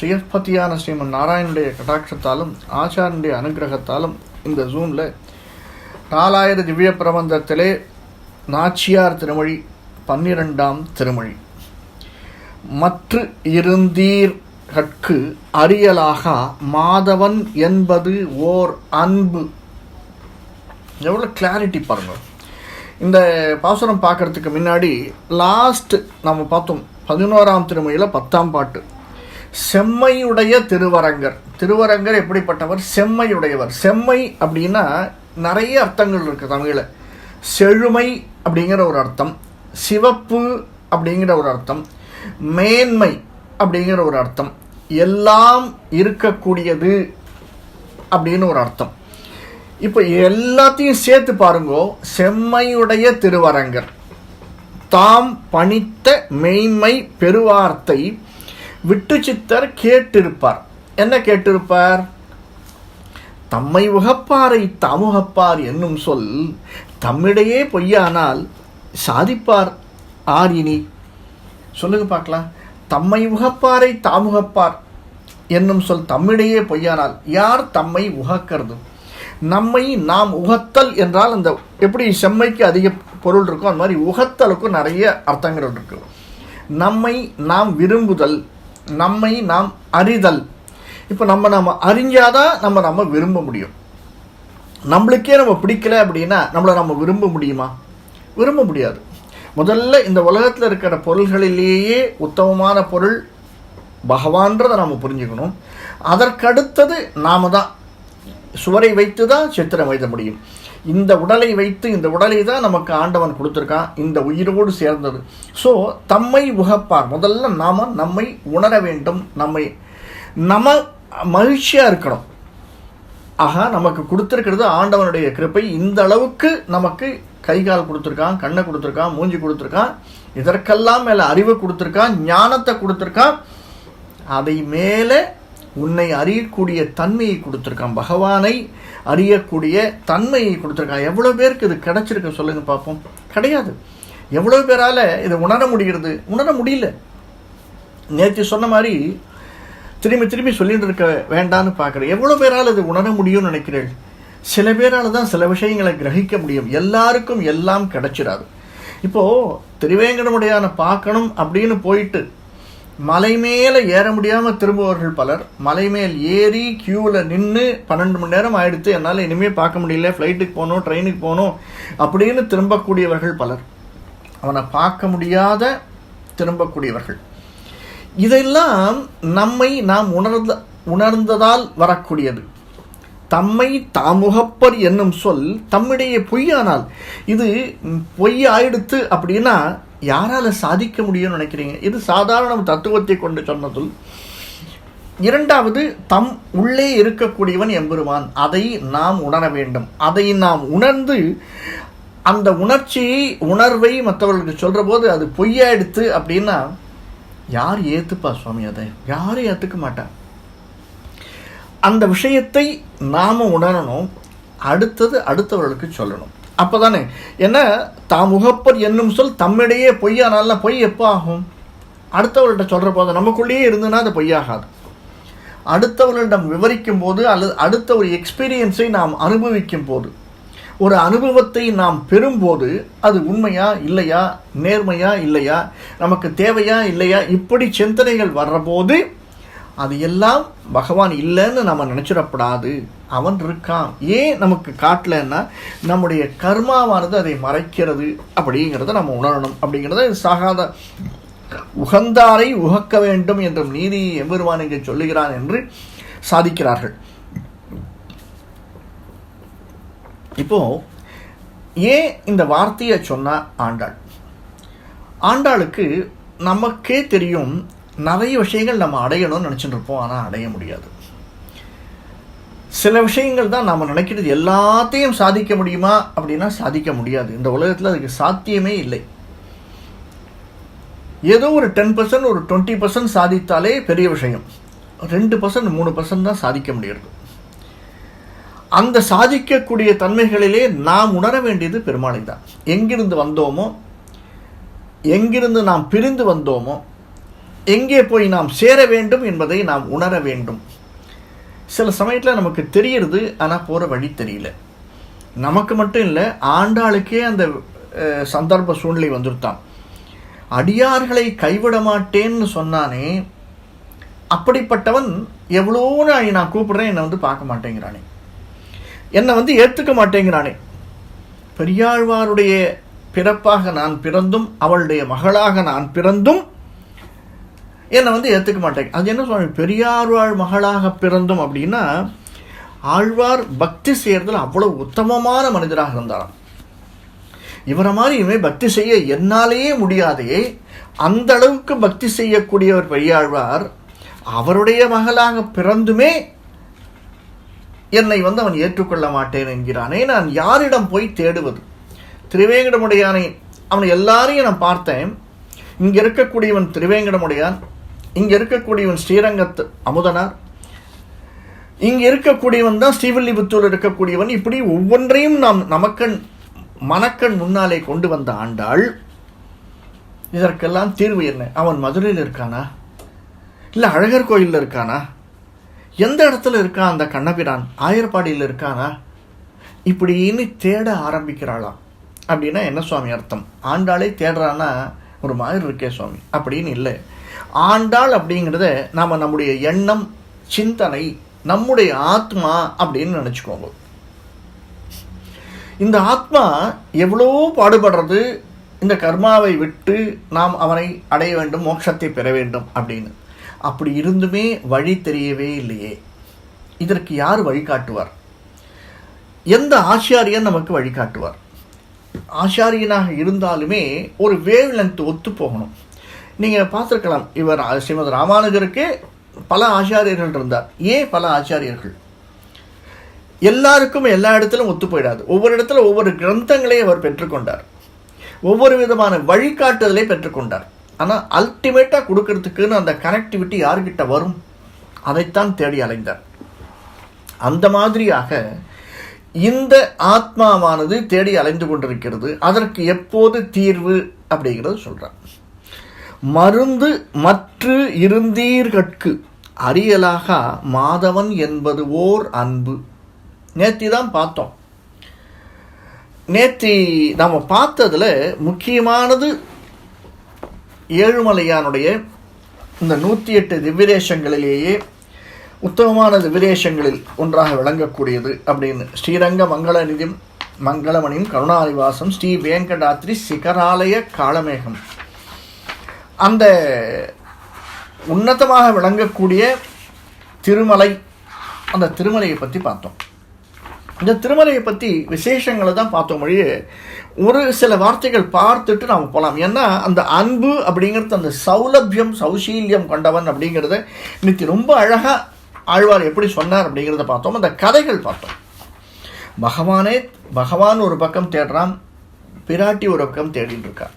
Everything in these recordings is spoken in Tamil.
ஸ்ரீஸ்பதியான ஸ்ரீமன் நாராயணனுடைய கடாட்சத்தாலும் ஆச்சாரனுடைய அனுகிரகத்தாலும் இந்த ஜூனில் 4000 திவ்ய பிரபந்தத்திலே நாச்சியார் திருமொழி 12ஆம் திருமொழி. மற்ற இருந்தீர் கற்கு அறியலாக மாதவன் என்பது ஓர் அன்பு. எவ்வளோ கிளாரிட்டி பாருங்கள். இந்த பாசுரம் பார்க்கறதுக்கு முன்னாடி லாஸ்ட் நம்ம பார்த்தோம் 11ஆம் திருமொழியில் 10ஆம் பாட்டு. செம்மையுடைய திருவரங்கர். திருவரங்கர் எப்படிப்பட்டவர்? செம்மையுடையவர். செம்மை அப்படின்னா நிறைய அர்த்தங்கள் இருக்குது தமிழில். செழுமை அப்படிங்கிற ஒரு அர்த்தம், சிவப்பு அப்படிங்கிற ஒரு அர்த்தம், மேன்மை அப்படிங்கிற ஒரு அர்த்தம், எல்லாம் இருக்கக்கூடியது அப்படின்னு ஒரு அர்த்தம். இப்போ எல்லாத்தையும் சேர்த்து பாருங்கோ. செம்மையுடைய திருவரங்கர் தாம் பணித்த மெய்மை பெருவார்த்தை விட்டு சித்தர் கேட்டிருப்பார். என்ன கேட்டிருப்பார்? தம்மை உகப்பாரை தாமுகப்பார் என்னும் சொல் தம்மிடையே பொய்யானால் சாதிப்பார் ஆரினி. சொல்லுங்க பார்க்கலாம். தம்மை உகப்பாரை தாமுகப்பார் என்னும் சொல் தம்மிடையே பொய்யானால் யார் தம்மை உகக்கிறது? நம்மை நாம் உகத்தல் என்றால் அந்த எப்படி செம்மைக்கு அதிக பொருள் இருக்கும், அந்த மாதிரி உகத்தலுக்கும் நிறைய அர்த்தங்கள் இருக்கு. நம்மை நாம் விரும்புதல், நம்மை நாம் அறிதல். இப்போ நம்ம அறிஞ்சாதான் நம்ம விரும்ப முடியும். நம்மளுக்கே நம்ம பிடிக்கல அப்படின்னா நம்ம விரும்ப முடியுமா? விரும்ப முடியாது. முதல்ல இந்த உலகத்தில் இருக்கிற பொருள்களிலேயே உத்தமமான பொருள் பகவான்றதை நாம் புரிஞ்சுக்கணும். அதற்கடுத்தது நாம தான் சுவரை வைத்து தான் சித்திரம் எழுத முடியும். இந்த உடலை வைத்து, இந்த உடலை தான் நமக்கு ஆண்டவன் கொடுத்துருக்கான், இந்த உயிரோடு சேர்ந்தது. ஸோ தம்மை உகப்பார். முதல்ல நாம நம்மை உணர வேண்டும், நம்ம மகிழ்ச்சியாக இருக்கணும். ஆக நமக்கு கொடுத்துருக்கிறது ஆண்டவனுடைய கிருபை. இந்த அளவுக்கு நமக்கு கை கால் கொடுத்துருக்கான், கண்ணை கொடுத்துருக்கான், மூஞ்சி கொடுத்துருக்கான், இதற்கெல்லாம் மேலே அறிவு கொடுத்துருக்கான், ஞானத்தை கொடுத்துருக்கான். அதை மேலே உன்னை அறியக்கூடிய தன்மையை கொடுத்துருக்கான், பகவானை அறியக்கூடிய தன்மையை கொடுத்துருக்கான். எவ்வளோ பேருக்கு இது கிடைச்சிருக்கு சொல்லுங்க பார்ப்போம்? கிடையாது. எவ்வளோ பேரால் இதை உணர முடிகிறது? உணர முடியல. நேற்று சொன்ன மாதிரி திரும்பி சொல்லிட்டு இருக்க வேண்டான்னு பார்க்குறேன். எவ்வளோ பேரால் இது உணர முடியும்னு நினைக்கிறேன்? சில பேரால் தான் சில விஷயங்களை கிரகிக்க முடியும். எல்லாருக்கும் எல்லாம் கிடைச்சிடாது. இப்போது திருவேங்கடமுடையான பார்க்கணும் அப்படின்னு போயிட்டு மலை மேலே ஏற முடியாமல் திரும்புவர்கள் பலர். மலை மேல் ஏறி கியூவில் நின்று 12 மணி நேரம் ஆயிடுத்து, என்னால் இனிமேல் பார்க்க முடியல, ஃப்ளைட்டுக்கு போகணும், ட்ரெயினுக்கு போகணும் அப்படின்னு திரும்பக்கூடியவர்கள் பலர். அவனை பார்க்க முடியாத திரும்பக்கூடியவர்கள். இதெல்லாம் நம்மை நாம் உணர்ந்ததால் வரக்கூடியது. தம்மை தாமுகப்பர் என்னும் சொல் தம்மிடையே பொய்யானால், இது பொய் ஆயிடுத்து அப்படின்னா யாரால சாதிக்க முடியும்னு நினைக்கிறீங்க? இது சாதாரண தத்துவத்தை கொண்டு சொன்னதுள். இரண்டாவது, தம் உள்ளே இருக்கக்கூடியவன் எம்பெருமான். அதை நாம் உணர வேண்டும். அதை நாம் உணர்ந்து அந்த உணர்வை மற்றவர்களுக்கு சொல்ற போது அது பொய்யாயிடுத்து அப்படின்னா யார் ஏத்துப்பா சுவாமி? அதை யாரும் ஏத்துக்க மாட்டார். அந்த விஷயத்தை நாம உணரணும், அடுத்தவர்களுக்கு சொல்லணும். அப்போதானே என்ன தாமுகப்பர் என்னும் சொல் தம்மிடையே பொய்யானால பொய் எப்போ ஆகும்? அடுத்தவர்கள்ட்ட சொல்கிற போது நமக்குள்ளேயே இருந்துன்னா அது பொய்யாகாது. அடுத்தவர்களிடம் விவரிக்கும் போது அல்லது அடுத்த ஒரு எக்ஸ்பீரியன்ஸை நாம் அனுபவிக்கும் போது, ஒரு அனுபவத்தை நாம் பெறும்போது அது உண்மையா இல்லையா, நேர்மையா இல்லையா, நமக்கு தேவையா இல்லையா, இப்படி சிந்தனைகள் வர்றபோது அது எல்லாம் பகவான் இல்லைன்னு நம்ம நினச்சிடப்படாது. அவன் இருக்கான். ஏன் நமக்கு காட்டலைன்னா நம்முடைய கர்மாவானது அதை மறைக்கிறது அப்படிங்கிறத நம்ம உணரணும். அப்படிங்கிறத சாகாத உகந்தாரை உகக்க வேண்டும் என்ற நீதி எம்பெருமான் இங்கே சொல்லுகிறான் என்று சாதிக்கிறார்கள். இப்போ ஏன் இந்த வார்த்தையை சொன்னா ஆண்டாளுக்கு நமக்கே தெரியும் நிறைய விஷயங்கள் நம்ம அடையணும்னு நினச்சிட்டு இருப்போம், ஆனால் அடைய முடியாது. சில விஷயங்கள் தான் நம்ம நினைக்கிறது எல்லாத்தையும் சாதிக்க முடியுமா அப்படின்னா சாதிக்க முடியாது. இந்த உலகத்தில் அதுக்கு சாத்தியமே இல்லை. ஏதோ ஒரு 10%, ஒரு 20% சாதித்தாலே பெரிய விஷயம். 2%, 3% தான் சாதிக்க முடியாது. அந்த சாதிக்கக்கூடிய தன்மைகளிலே நாம் உணர வேண்டியது பெருமாளை தான். எங்கிருந்து வந்தோமோ, எங்கிருந்து நாம் பிரிந்து வந்தோமோ, எங்கே போய் நாம் சேர வேண்டும் என்பதை நாம் உணர வேண்டும். சில சமயத்தில் நமக்கு தெரியுது, ஆனால் போகிற வழி தெரியல. நமக்கு மட்டும் இல்லை, ஆண்டாளுக்கே அந்த சந்தர்ப்ப சூழ்நிலை வந்துருத்தான். அடியார்களை கைவிட மாட்டேன்னு சொன்னானே, அப்படிப்பட்டவன் எவ்வளோ நான் கூப்பிடுறேன், என்னை வந்து பார்க்க மாட்டேங்கிறானே, என்னை வந்து ஏற்றுக்க மாட்டேங்கிறானே. பெரியாழ்வாருடைய பிறப்பாக நான் பிறந்தும் அவளுடைய மகளாக நான் பிறந்தும் என்னை வந்து ஏற்றுக்க மாட்டேங்க. அது என்ன சொல்ற, பெரியாழ்வாள் மகளாக பிறந்தும் அப்படின்னா, ஆழ்வார் பக்தி செய்யறதுல அவ்வளவு உத்தமமான மனிதராக இருந்தாராம். இவரை மாதிரி இனிமேல் பக்தி செய்ய என்னாலேயே முடியாதே, அந்த அளவுக்கு பக்தி செய்யக்கூடியவர் பெரியாழ்வார். அவருடைய மகளாக பிறந்துமே என்னை வந்து அவன் ஏற்றுக்கொள்ள மாட்டேன் என்கிறானே, நான் யாரிடம் போய் தேடுவது? திருவேங்கடமுடையானை, அவனை எல்லாரையும் நான் பார்த்தேன். இங்கே இருக்கக்கூடியவன் திருவேங்கடமுடையான், இங்கே இருக்கக்கூடியவன் ஸ்ரீரங்கத்து அமுதனார், இங்கே இருக்கக்கூடியவன் தான் ஸ்ரீவில்லிபுத்தூர் இருக்கக்கூடியவன். இப்படி ஒவ்வொன்றையும் நாம் நமக்கண் மனக்கண் முன்னாலே கொண்டு வந்த ஆண்டாள். இதற்கெல்லாம் தீர்வு என்ன? அவன் மதுரையில் இருக்கானா, இல்லை அழகர் கோயிலில் இருக்கானா, எந்த இடத்துல இருக்கான் அந்த கண்ணபிரான், ஆயர்பாடியில் இருக்கானா, இப்படின்னு தேட ஆரம்பிக்கிறாளாம். அப்படின்னா என்ன சுவாமி அர்த்தம்? ஆண்டாளே தேடுறான்னா ஒரு மாதிரி இருக்கே சுவாமி அப்படின்னு இல்லை. ஆண்டாள் அப்படிங்கிறத நாம் நம்முடைய எண்ணம், சிந்தனை, நம்முடைய ஆத்மா அப்படின்னு நினச்சிக்கோங்க. இந்த ஆத்மா எவ்வளோ பாடுபடுறது இந்த கர்மாவை விட்டு நாம் அவனை அடைய வேண்டும், மோட்சத்தை பெற வேண்டும் அப்படின்னு. அப்படி இருந்துமே வழி தெரியவே இல்லையே. இதற்கு யார் வழிகாட்டுவார்? எந்த ஆச்சாரியன் நமக்கு வழிகாட்டுவார்? ஆச்சாரியனாக இருந்தாலுமே ஒரு வேவ் லென்த் ஒத்து போகணும். நீங்கள் பார்த்துருக்கலாம், இவர் ஸ்ரீமத் ராமானுஜருக்கு பல ஆச்சாரியர்கள் இருந்தார். ஏன் பல ஆச்சாரியர்கள்? எல்லாருக்கும் எல்லா இடத்திலும் ஒத்து போயிடாது. ஒவ்வொரு இடத்துல ஒவ்வொரு கிரந்தங்களை அவர் பெற்றுக்கொண்டார், ஒவ்வொரு விதமான வழிகாட்டுதலை பெற்றுக்கொண்டார். ஆனால் அல்டிமேட்டாக கொடுக்கறதுக்குன்னு அந்த கனெக்டிவிட்டி யார்கிட்ட வரும்? அதைத்தான் தேடி அலைந்தார். அந்த மாதிரியாக இந்த ஆத்மாவானது தேடி அலைந்து கொண்டிருக்கிறது. அதற்கு எப்போது தீர்வு அப்படிங்கிறது சொல்கிறார். மருந்து மற்று இருந்தீர்கட்கு அறியலாக மாதவன் என்பது ஓர் அன்பு. நேத்தி தான் பார்த்தோம். நேத்தி நாம் பார்த்ததில் முக்கியமானது ஏழுமலையானுடைய இந்த 108 திவ்யதேசங்களிலேயே உத்தமமான திவ்யதேசங்களில் ஒன்றாக விளங்கக்கூடியது அப்படின்னு ஸ்ரீரங்க மங்களநிதிம் மங்களமணியும் கருணாதிவாசம் ஸ்ரீ வேங்கடாத்ரி சிகராலய காளமேகம், அந்த உன்னதமாக விளங்கக்கூடிய திருமலை, அந்த திருமலையை பற்றி பார்த்தோம். இந்த திருமலையை பற்றி விசேஷங்களை தான் பார்த்தோம். மொழியே ஒரு சில வார்த்தைகள் பார்த்துட்டு நாம் போகலாம். ஏன்னா அந்த அன்பு அப்படிங்கிறது, அந்த சௌலபியம் சௌசீல்யம் கொண்டவன் அப்படிங்கிறத இன்னைக்கு ரொம்ப அழகாக ஆழ்வார் எப்படி சொன்னார் அப்படிங்கிறத பார்த்தோம். அந்த கதைகள் பார்த்தோம். பகவான் ஒரு பக்கம் தேடுறான், பிராட்டி ஒரு பக்கம் தேடிட்டு இருக்கா.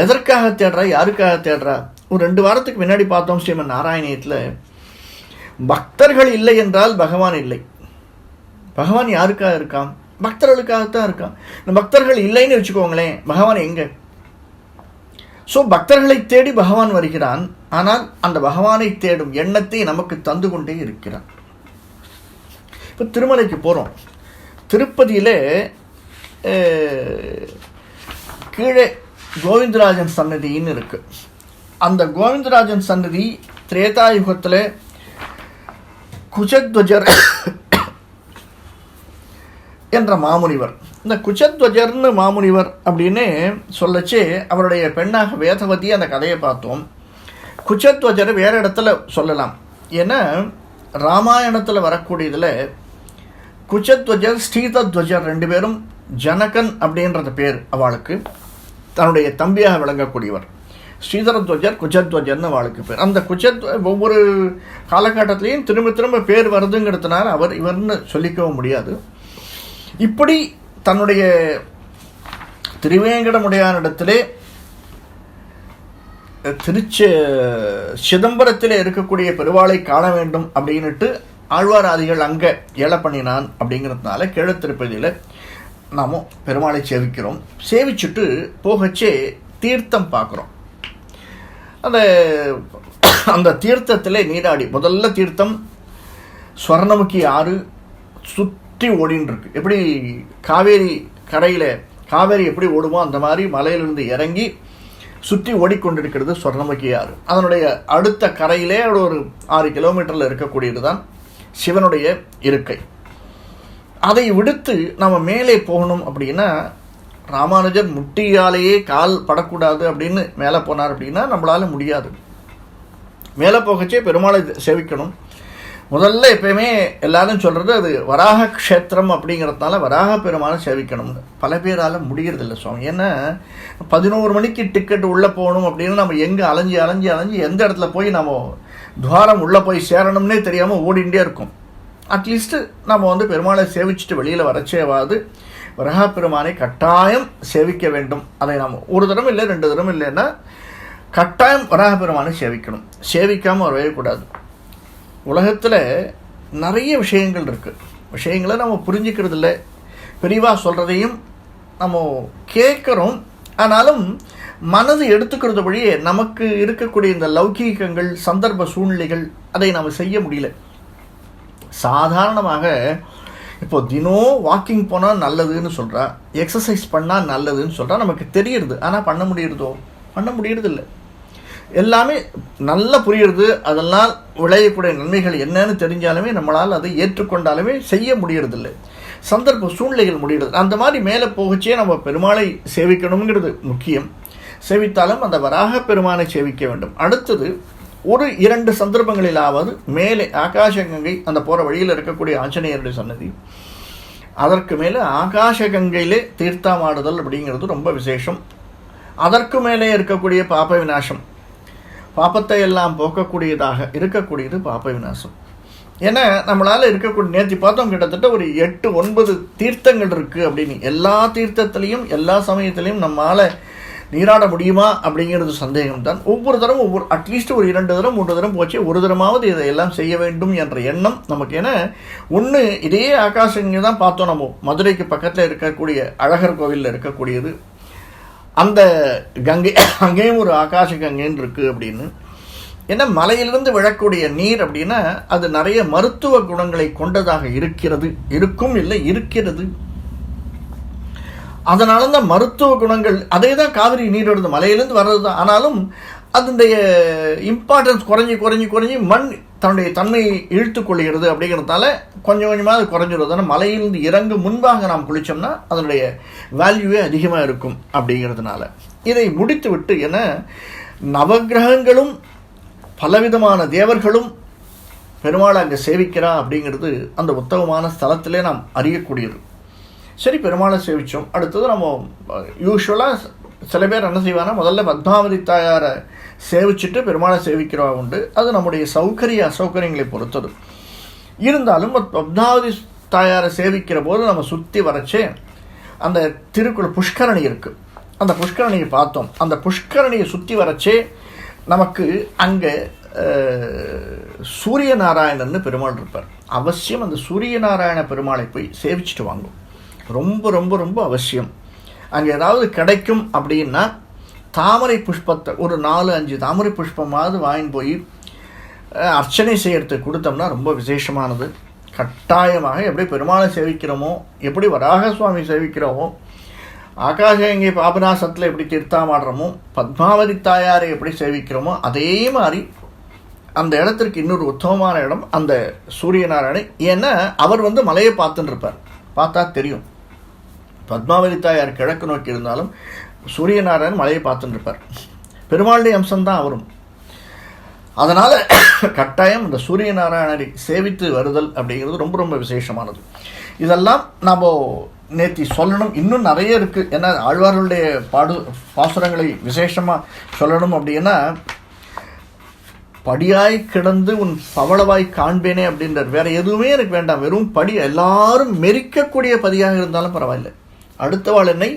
எதற்காக தேடுறா, யாருக்காக தேடுறா? ஒரு 2 வாரத்துக்கு முன்னாடி பார்த்தோம் ஸ்ரீமன் நாராயணியத்தில், பக்தர்கள் இல்லை என்றால் பகவான் இல்லை. பகவான் யாருக்காக இருக்கான்? பக்தர்களுக்காகத்தான் இருக்கான். இந்த பக்தர்கள் இல்லைன்னு வச்சுக்கோங்களேன், பகவான் எங்க? ஸோ பக்தர்களை தேடி பகவான் வருகிறான். ஆனால் அந்த பகவானை தேடும் எண்ணத்தை நமக்கு தந்து கொண்டே இருக்கிறான். இப்போ திருமலைக்கு போகிறோம். திருப்பதியில் கீழே கோவிந்தராஜன் சன்னதின்னு இருக்கு. அந்த கோவிந்தராஜன் சன்னதி திரேதாயுகத்தில் குஜத்வஜர் என்ற மாமுனிவர், இந்த குஜத்வஜர்னு மாமுனிவர் அப்படின்னு சொல்லச்சு அவருடைய பெண்ணாக வேதவதி அந்த கதையை பார்த்தோம். குஜத்வஜரை வேறு இடத்துல சொல்லலாம். ஏன்னா ராமாயணத்தில் வரக்கூடியதில் குஜத்வஜர் ஸ்ரீதத்வஜர் 2 பேரும் ஜனகன் அப்படின்றது பேர் அவளுக்கு, தன்னுடைய தம்பியாக விளங்கக்கூடியவர். ஸ்ரீதரத்வஜர் குஜத்வஜர்னு அவளுக்கு பேர். அந்த ஒவ்வொரு காலகட்டத்திலையும் திரும்ப திரும்ப பேர் வருதுங்கிறதுனால அவர் இவர்னு சொல்லிக்கவும் முடியாது. இப்படி தன்னுடைய திருவேங்கடமுடையானிடத்திலே சிதம்பரத்திலே இருக்கக்கூடிய பெருவாளை காண வேண்டும் அப்படின்னுட்டு ஆழ்வாராதிகள் அங்கே ஏழை பண்ணினான். அப்படிங்கிறதுனால கீழ திருப்பதியில் நாம் பெருமாளை சேவிக்கிறோம். சேவிச்சுட்டு போகச்சே தீர்த்தம் பார்க்குறோம். அந்த அந்த தீர்த்தத்திலே நீராடி, முதல்ல தீர்த்தம் ஸ்வர்ணமுகி ஆறு சுற்றி ஓடின்னு இருக்கு. எப்படி காவேரி கரையில் காவேரி எப்படி ஓடுமோ அந்த மாதிரி மலையிலிருந்து இறங்கி சுற்றி ஓடிக்கொண்டிருக்கிறது ஸ்வர்ணமுகி ஆறு. அதனுடைய அடுத்த கரையிலே ஒரு 6 கிலோமீட்டரில் இருக்கக்கூடியது தான் சிவனுடைய இருக்கை. அதை விடுத்து நம்ம மேலே போகணும் அப்படின்னா, ராமானுஜர் முட்டியாலேயே கால் படக்கூடாது அப்படின்னு மேலே போனார் அப்படின்னா நம்மளால முடியாது. மேலே போகச்சே பெருமாளை சேவிக்கணும். முதல்ல எப்பயுமே எல்லாரும் சொல்கிறது அது வராக க்ஷேத்திரம் அப்படிங்கிறதுனால வராக பெருமாளை சேவிக்கணும்னு. பல பேரால் முடியறதில்லை சுவாமி. ஏன்னா 11 மணிக்கு டிக்கெட் உள்ளே போகணும் அப்படின்னு நம்ம எங்கே அலைஞ்சி அலைஞ்சி அலைஞ்சி எந்த இடத்துல போய் நம்ம துவாரம் உள்ளே போய் சேரணும்னே தெரியாமல் ஓடிண்டே இருக்கும். அட்லீஸ்ட்டு நம்ம பெருமாளை சேவிச்சுட்டு வெளியில் வரச்சேவாது வரஹா பெருமானை கட்டாயம் சேவிக்க வேண்டும். அதை நாம் ஒரு தரம் இல்லை 2 தரம் இல்லைன்னா கட்டாயம் வராக பெருமானை சேவிக்கணும். சேவிக்காமல் வரவே கூடாது. உலகத்தில் நிறைய விஷயங்கள் இருக்குது. விஷயங்களை நம்ம புரிஞ்சுக்கிறது இல்லை. பெரியவா சொல்கிறதையும் நம்ம கேட்குறோம். ஆனாலும் மனது எடுத்துக்கிறது வழியே நமக்கு இருக்கக்கூடிய இந்த லௌகீகங்கள் சந்தர்ப்ப சூழ்நிலைகள் அதை நம்ம செய்ய முடியல. சாதாரணமாக இப்போ தினம் வாக்கிங் போனால் நல்லதுன்னு சொல்கிறா, எக்ஸசைஸ் பண்ணால் நல்லதுன்னு சொல்கிறா, நமக்கு தெரியுது. ஆனால் பண்ண முடியறது இல்லை. எல்லாமே நல்லா புரியுறது. அதெல்லாம் விளையக்கூடிய நன்மைகள் என்னன்னு தெரிஞ்சாலுமே நம்மளால் அதை ஏற்றுக்கொண்டாலுமே செய்ய முடியறதில்லை. சந்தர்ப்ப சூழ்நிலைகள் முடிகிறது. அந்த மாதிரி மேலே போகச்சே நம்ம பெருமாளை சேவிக்கணுங்கிறது முக்கியம். சேவித்தாலும் அந்த வராக பெருமானை சேவிக்க வேண்டும். அடுத்தது ஒரு 2 சந்தர்ப்பங்களிலாவது மேலே ஆகாசகங்கை அந்த போகிற வழியில் இருக்கக்கூடிய ஆஞ்சநேயருடைய சன்னதி, அதற்கு மேலே ஆகாசகங்கையிலே தீர்த்தமாடுதல் அப்படிங்கிறது ரொம்ப விசேஷம். அதற்கு மேலே இருக்கக்கூடிய பாப விநாசம், பாப்பத்தை எல்லாம் போக்கக்கூடியதாக இருக்கக்கூடியது பாப்ப விநாசம். ஏன்னா நம்மளால் இருக்கக்கூடிய நேற்று பார்த்தோம் கிட்டத்தட்ட ஒரு 8-9 தீர்த்தங்கள் இருக்குது அப்படின்னு. எல்லா தீர்த்தத்திலையும் எல்லா சமயத்திலையும் நம்மளால் நீராட முடியுமா அப்படிங்கிறது சந்தேகம்தான். ஒவ்வொரு தரம் அட்லீஸ்ட் ஒரு 2 தரம் 3 தரம் போச்சு, ஒரு தரமாவது இதையெல்லாம் செய்ய வேண்டும் என்ற எண்ணம் நமக்கு. ஏன்னா ஒன்று இதே ஆகாசங்க தான் பார்த்தோம். நம்ம மதுரைக்கு பக்கத்தில் இருக்கக்கூடிய அழகர் கோவிலில் இருக்கக்கூடியது அந்த கங்கை, அங்கேயும் ஒரு ஆகாச கங்கைன்னு இருக்குது அப்படின்னு. ஏன்னா மலையிலிருந்து விழக்கூடிய நீர் அப்படின்னா அது நிறைய மருத்துவ குணங்களை கொண்டதாக இருக்கிறது. அதனால தான் மருத்துவ குணங்கள், அதே தான் காவிரி நீர் வருது, மலையிலேருந்து வர்றது தான். ஆனாலும் அதனுடைய இம்பார்ட்டன்ஸ் குறைஞ்சி மண் தன்னுடைய தன்மையை இழுத்து கொள்கிறது. அப்படிங்கிறதுனால கொஞ்சம் கொஞ்சமாக அது குறைஞ்சிடுறது. ஆனால் மலையிலிருந்து இறங்கும் முன்பாக நாம் குளித்தோம்னா அதனுடைய வேல்யூவே அதிகமாக இருக்கும். அப்படிங்கிறதுனால இதை முடித்து விட்டு, என நவகிரகங்களும் பலவிதமான தேவர்களும் பெருமாளை அங்கே சேவிக்கிறா அப்படிங்கிறது அந்த உத்தமமான ஸ்தலத்திலே நாம் அறியக்கூடியது. சரி, பெருமாளை சேவித்தோம். அடுத்தது நம்ம யூஸ்வலாக சில பேர் என்ன செய்வாங்கன்னா, முதல்ல பத்மாவதி தாயாரை சேவிச்சுட்டு பெருமாளை சேவிக்கிறவா உண்டு. அது நம்முடைய அசௌகரியங்களை பொறுத்தது. இருந்தாலும் பத்மாவதி தாயாரை சேவிக்கிற போது நம்ம சுற்றி வரச்சே அந்த திருக்குள்ள புஷ்கரணி இருக்குது. அந்த புஷ்கரணியை பார்த்தோம். அந்த புஷ்கரணியை சுற்றி வரச்சே நமக்கு அங்கே சூரிய நாராயணன்னு பெருமாள் இருப்பார். அவசியம் அந்த சூரிய நாராயண பெருமாளை போய் சேவிச்சுட்டு வாங்கும். ரொம்ப ரொம்ப ரொம்ப அவசியம். அங்கே ஏதாவது கிடைக்கும் அப்படின்னா தாமரை புஷ்பத்தை ஒரு 4-5 தாமரை புஷ்பமாவது வாங்கின்னு போய் அர்ச்சனை செய்யறதுக்கு கொடுத்தோம்னா ரொம்ப விசேஷமானது. கட்டாயமாக எப்படி பெருமாளை சேவிக்கிறோமோ, எப்படி வராக சுவாமி சேவிக்கிறோமோ, ஆகாசகங்கை பாபநாசத்தில் எப்படி தீர்த்தாமாடுறோமோ, பத்மாவதி தாயாரை எப்படி சேவிக்கிறோமோ, அதே மாதிரி அந்த இடத்திற்கு இன்னொரு உத்தமமான இடம் அந்த சூரியநாராயணன். ஏன்னா அவர் மலையை பார்த்துன்னு இருப்பார். பார்த்தா தெரியும். பத்மாவதி தாயார் கிழக்கு நோக்கி இருந்தாலும் சூரியநாராயணன் மலையை பார்த்துட்டு இருப்பார். பெருமாளுடைய அம்சம்தான் அவரும். அதனால் கட்டாயம் இந்த சூரியநாராயணரை சேவித்து வருதல் அப்படிங்கிறது ரொம்ப ரொம்ப விசேஷமானது. இதெல்லாம் நாம் நேற்று சொல்லணும். இன்னும் நிறைய இருக்குது. ஏன்னா ஆழ்வார்களுடைய பாசுரங்களை விசேஷமாக சொல்லணும் அப்படின்னா, படியாய் கிடந்து உன் பவளவாய் காண்பேனே அப்படின்றார். வேற எதுவுமே எனக்கு வேண்டாம், வெறும் படி, எல்லாரும் மெரிக்கக்கூடிய பதியாக இருந்தாலும் பரவாயில்லை. அடுத்தவாள் என்னை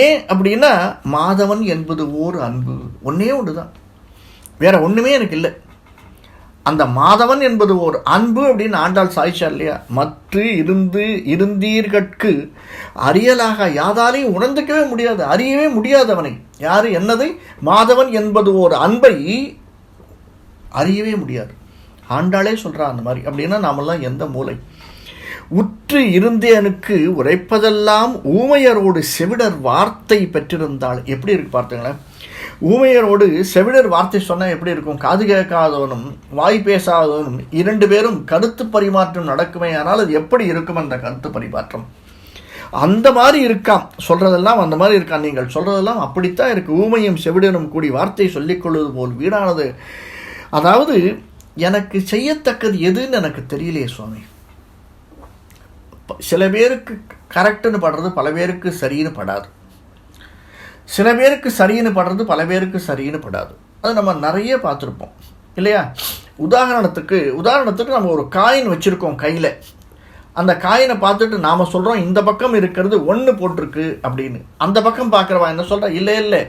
ஏன் அப்படின்னா, மாதவன் என்பது ஓர் அன்பு, ஒன்றே ஒன்று தான், வேற ஒன்றுமே எனக்கு இல்லை. அந்த மாதவன் என்பது ஒரு அன்பு அப்படின்னு ஆண்டாள் சாய்ச்சா இல்லையா? மற்ற இருந்தீர்கட்கு அறியலாக யாதாலையும் உணர்ந்துக்கவே முடியாது, அறியவே முடியாது அவனை. யாரு? என்னதை? மாதவன் என்பது ஒரு அன்பை அறியவே முடியாது. ஆண்டாளே சொல்றா அந்த மாதிரி. அப்படின்னா நாமெல்லாம் எந்த மூலை? உற்று இருந்தேனுக்கு உரைப்பதெல்லாம் ஊமையரோடு செவிடர் வார்த்தை பெற்றிருந்தாள். எப்படி இருக்கு பார்த்தீங்களேன்? ஊமையரோடு செவிடர் வார்த்தை சொன்னால் எப்படி இருக்கும்? காது கேட்காதவனும் வாய் பேசாதவனும் 2 பேரும் கருத்து பரிமாற்றம் நடக்குமே. ஆனால் அது எப்படி இருக்கும் அந்த கருத்து பரிமாற்றம்? அந்த மாதிரி இருக்காம். சொல்றதெல்லாம் அந்த மாதிரி இருக்கான். நீங்கள் சொல்றதெல்லாம் அப்படித்தான் இருக்கு. ஊமையும் செவிடனும் கூடி வார்த்தை சொல்லிக்கொள்வது போல் வீணானது. அதாவது எனக்கு செய்யத்தக்கது எதுன்னு எனக்கு தெரியலையே சுவாமி. சில பேருக்கு கரெக்டுன்னு படுறது பல பேருக்கு சரின்னு படாது. சில பேருக்கு சரின்னு படுறது பல பேருக்கு சரின்னு படாது. அது நம்ம நிறைய பார்த்துருப்போம் இல்லையா? உதாரணத்துக்கு நம்ம ஒரு காயின் வச்சுருக்கோம் கையில். அந்த காயினை பார்த்துட்டு நாம் சொல்கிறோம் இந்த பக்கம் இருக்கிறது 1 போட்டிருக்கு அப்படின்னு. அந்த பக்கம் பார்க்குறவா என்ன சொல்கிறா? இல்லை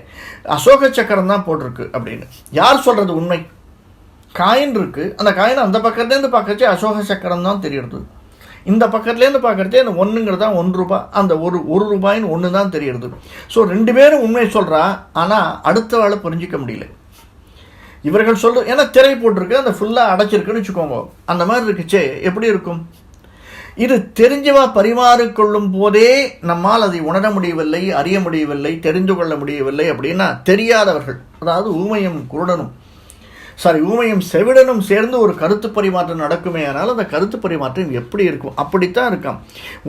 அசோக சக்கரம் தான் போட்டிருக்கு அப்படின்னு. யார் சொல்கிறது உண்மை? காயின் இருக்குது, அந்த காயினை அந்த பக்கத்துலேருந்து பார்க்கறச்சே அசோக சக்கரம் தான் தெரியுது. இந்த பக்கத்துலேருந்து பார்க்குறதே அந்த 1ங்கிறது தான் 1 ரூபாய், அந்த ஒரு ரூபாயின்னு 1 தான் தெரியுது. ஸோ 2 பேரும் உண்மை சொல்கிறா, ஆனால் அடுத்த ஆளை புரிஞ்சிக்க முடியல. இவர்கள் ஏன்னா திரை போட்டிருக்கு, அந்த ஃபுல்லாக அடைச்சிருக்குன்னு வச்சுக்கோங்க. அந்த மாதிரி இருக்குச்சே எப்படி இருக்கும்? இது தெரிஞ்சவா பரிமாறிக்கொள்ளும் போதே நம்மால் அதை உணர முடியவில்லை, அறிய முடியவில்லை, தெரிந்து கொள்ள முடியவில்லை. அப்படின்னா தெரியாதவர்கள், அதாவது ஊமையும் செவிடனும் சேர்ந்து ஒரு கருத்து பரிமாற்றம் நடக்குமே. ஆனால் அந்த கருத்து பரிமாற்றம் எப்படி இருக்கும்? அப்படித்தான் இருக்காம்.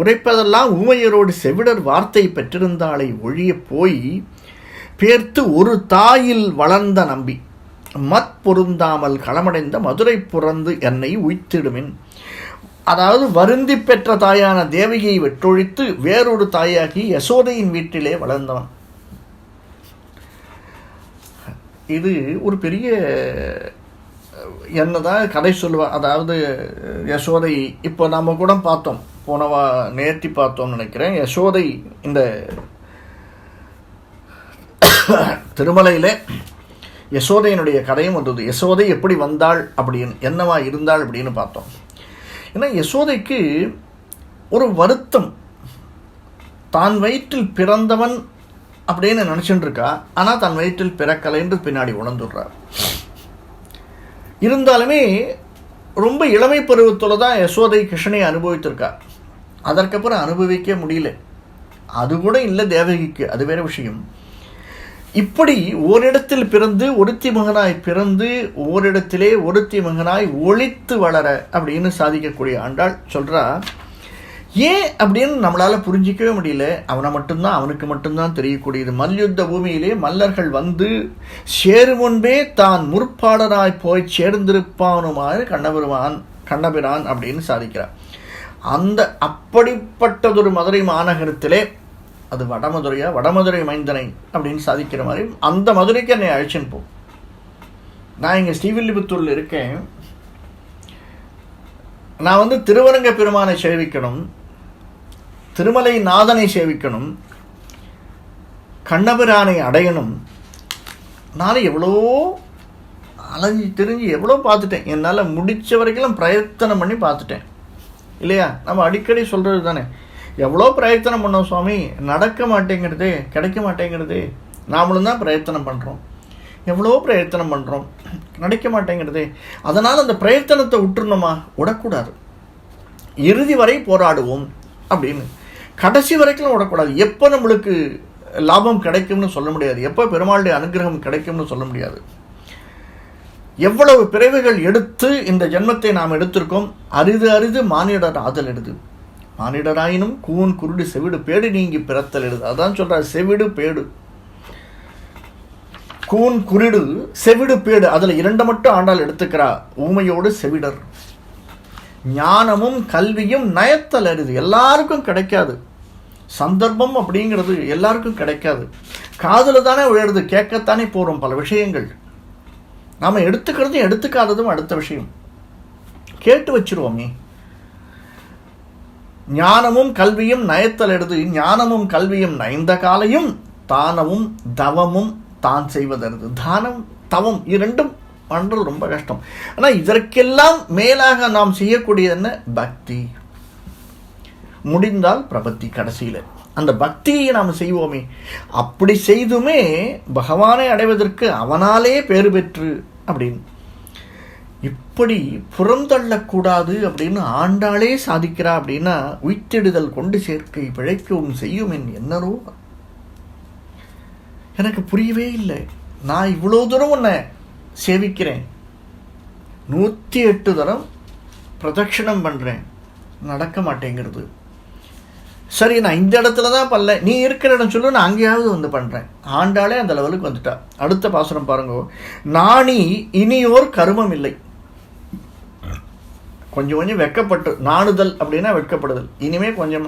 உரைப்பதெல்லாம் ஊமையரோடு செவிடர் வார்த்தை பெற்றிருந்தாளை ஒழிய போய் பேர்த்து ஒரு தாயில் வளர்ந்த நம்பி பொருந்தாமல் களமடைந்த மதுரை புறந்து என்னை உய்த்திடுமின். அதாவது வருந்தி பெற்ற தாயான தேவகியை வெற்றொழித்து வேறொரு தாயாகி யசோதையின் வீட்டிலே வளர்ந்தவன். இது ஒரு பெரிய என்னதான் கதை சொல்லுவா. அதாவது யசோதை இப்போ நம்ம கூட பார்த்தோம், நேர்த்தி பார்த்தோம்னு நினைக்கிறேன். யசோதை இந்த திருமலையில் யசோதையினுடைய கதையும் வந்தது. யசோதை எப்படி வந்தாள் அப்படின்னு, என்னவா இருந்தாள் அப்படின்னு பார்த்தோம். ஏன்னா யசோதைக்கு ஒரு வருத்தம், தான் வயிற்றில் பிறந்தவன் அப்படின்னு நினச்சிட்டு இருக்கா. ஆனால் தன் வயிற்றில் பிறக்கலைன்று பின்னாடி உணர்ந்துடுறார். இருந்தாலுமே ரொம்ப இளமை பருவத்தில் தான் யசோதை கிருஷ்ணனை அனுபவித்திருக்கா. அதற்கப்புறம் அனுபவிக்க முடியல. அது கூட இல்லை தேவகிக்கு, அது வேற விஷயம். இப்படி ஓரிடத்தில் பிறந்து ஒருத்தி மகனாய் பிறந்து ஓரிடத்திலே ஒருத்தி மகனாய் ஒளித்து வளர அப்படின்னு சாதிக்கக்கூடிய ஆண்டாள் சொல்றா. ஏன் அப்படின்னு நம்மளால புரிஞ்சிக்கவே முடியல. அவனுக்கு மட்டும்தான் தெரியக்கூடியது. மல்யுத்த பூமியிலே மல்லர்கள் வந்து சேரும் முன்பே தான் முற்பாடனாய் போய் சேர்ந்திருப்பானுமாறு கண்ணபிரான் அப்படின்னு சாதிக்கிறார். அப்படிப்பட்டதொரு மதுரை மாநகரத்திலே, அது வடமதுரை மைந்தனை அப்படின்னு சாதிக்கிற மாதிரி, அந்த மதுரைக்கு என்னை அழைச்சின்னு போ. நான் இங்கே ஸ்ரீவில்லிபுத்தூரில் இருக்கேன். நான் திருவரங்க பெருமானை சேவிக்கணும், திருமலை நாதனை சேவிக்கணும், கண்ணபிரானை அடையணும். நான் எவ்வளோ அலைஞ்சி தெரிஞ்சு எவ்வளோ பார்த்துட்டேன். என்னால் முடித்த வரைக்கும் பிரயத்தனம் பண்ணி பார்த்துட்டேன் இல்லையா? நம்ம அடிக்கடி சொல்கிறது தானே, எவ்வளோ பிரயத்தனம் பண்ணோம் சுவாமி, நடக்க மாட்டேங்கிறது, கிடைக்க மாட்டேங்கிறது. நாமளும் தான் பிரயத்தனம் பண்ணுறோம், எவ்வளோ பிரயத்தனம் பண்ணுறோம், நடக்க மாட்டேங்கிறது. அதனால் அந்த பிரயத்தனத்தை விட்டுருணுமா? விடக்கூடாது. இறுதி வரை போராடுவோம் அப்படின்னு. கடைசி வரைக்கும் விடக்கூடாது. எப்போ நம்மளுக்கு லாபம் கிடைக்கும்னு சொல்ல முடியாது, எப்போ பெருமாளுடைய அனுகிரகம் கிடைக்கும்னு சொல்ல முடியாது. எவ்வளவு பிறவிகள் எடுத்து இந்த ஜென்மத்தை நாம் எடுத்திருக்கோம். அரிது மானிடர் ஆதல் எடுது. மானிடராயினும் கூன் குருடு செவிடு பேடு நீங்கி பிறத்தல் எடுது. அதான் சொல்றார், செவிடு பேடு. கூன் குருடு செவிடு பேடு, அதுல 2 மட்டும் ஆண்டாள் எடுத்துக்கிறா. ஊமையோடு செவிடர். ஞானமும் கல்வியும் நயத்தல் அரிது. எல்லாருக்கும் கிடைக்காது. சந்தர்ப்பம் அப்படிங்கிறது எல்லாருக்கும் கிடைக்காது. காதுல தானே உயருது, கேட்கத்தானே போறோம் பல விஷயங்கள். நாம எடுத்துக்கிறதும் எடுத்துக்காததும் அடுத்த விஷயம். கேட்டு வச்சிருவோமே. ஞானமும் கல்வியும் நயத்தல் எடுது. ஞானமும் கல்வியும் நயந்த காலையும் தானமும் தவமும் தான் செய்வதற்கு. தானம் தவம் 2 பண்ணுறது ரொம்ப கஷ்டம். ஆனால் இதற்கெல்லாம் மேலாக நாம் செய்யக்கூடியது என்ன? பக்தி. முடிந்தால் பிரபத்தி. கடைசியில் அந்த பக்தியை நாம் செய்வோமே, அப்படி செய்துமே பகவானை அடைவதற்கு அவனாலே பேறு பெற்று அப்படின்னு இப்படி புறந்தள்ளக்கூடாது அப்படின்னு ஆண்டாளே சாதிக்கிறா. அப்படின்னா உய்த்திடுதல் கொண்டு சேர்க்கை பிழைக்கவும் செய்யும் என் என்னரோ. எனக்கு புரியவே இல்லை. நான் இவ்வளோ தூரம் உன்னை சேவிக்கிறேன், 108 தரம் பிரதட்சிணம் பண்ணுறேன், நடக்க மாட்டேங்கிறது. சரி, நான் இந்த இடத்துல தான் பண்ணல, நீ இருக்கிற இடம் சொல்லு, நான் அங்கேயாவது வந்து பண்ணுறேன். ஆண்டாளே அந்த லெவலுக்கு வந்துட்டா. அடுத்த பாசுரம் பாருங்க. நாணி இனியோர் கருமம் இல்லை. கொஞ்சம் கொஞ்சம் வெட்கப்பட்டு, நாணுதல் அப்படின்னா வெட்கப்படுதல். இனிமேல் கொஞ்சம்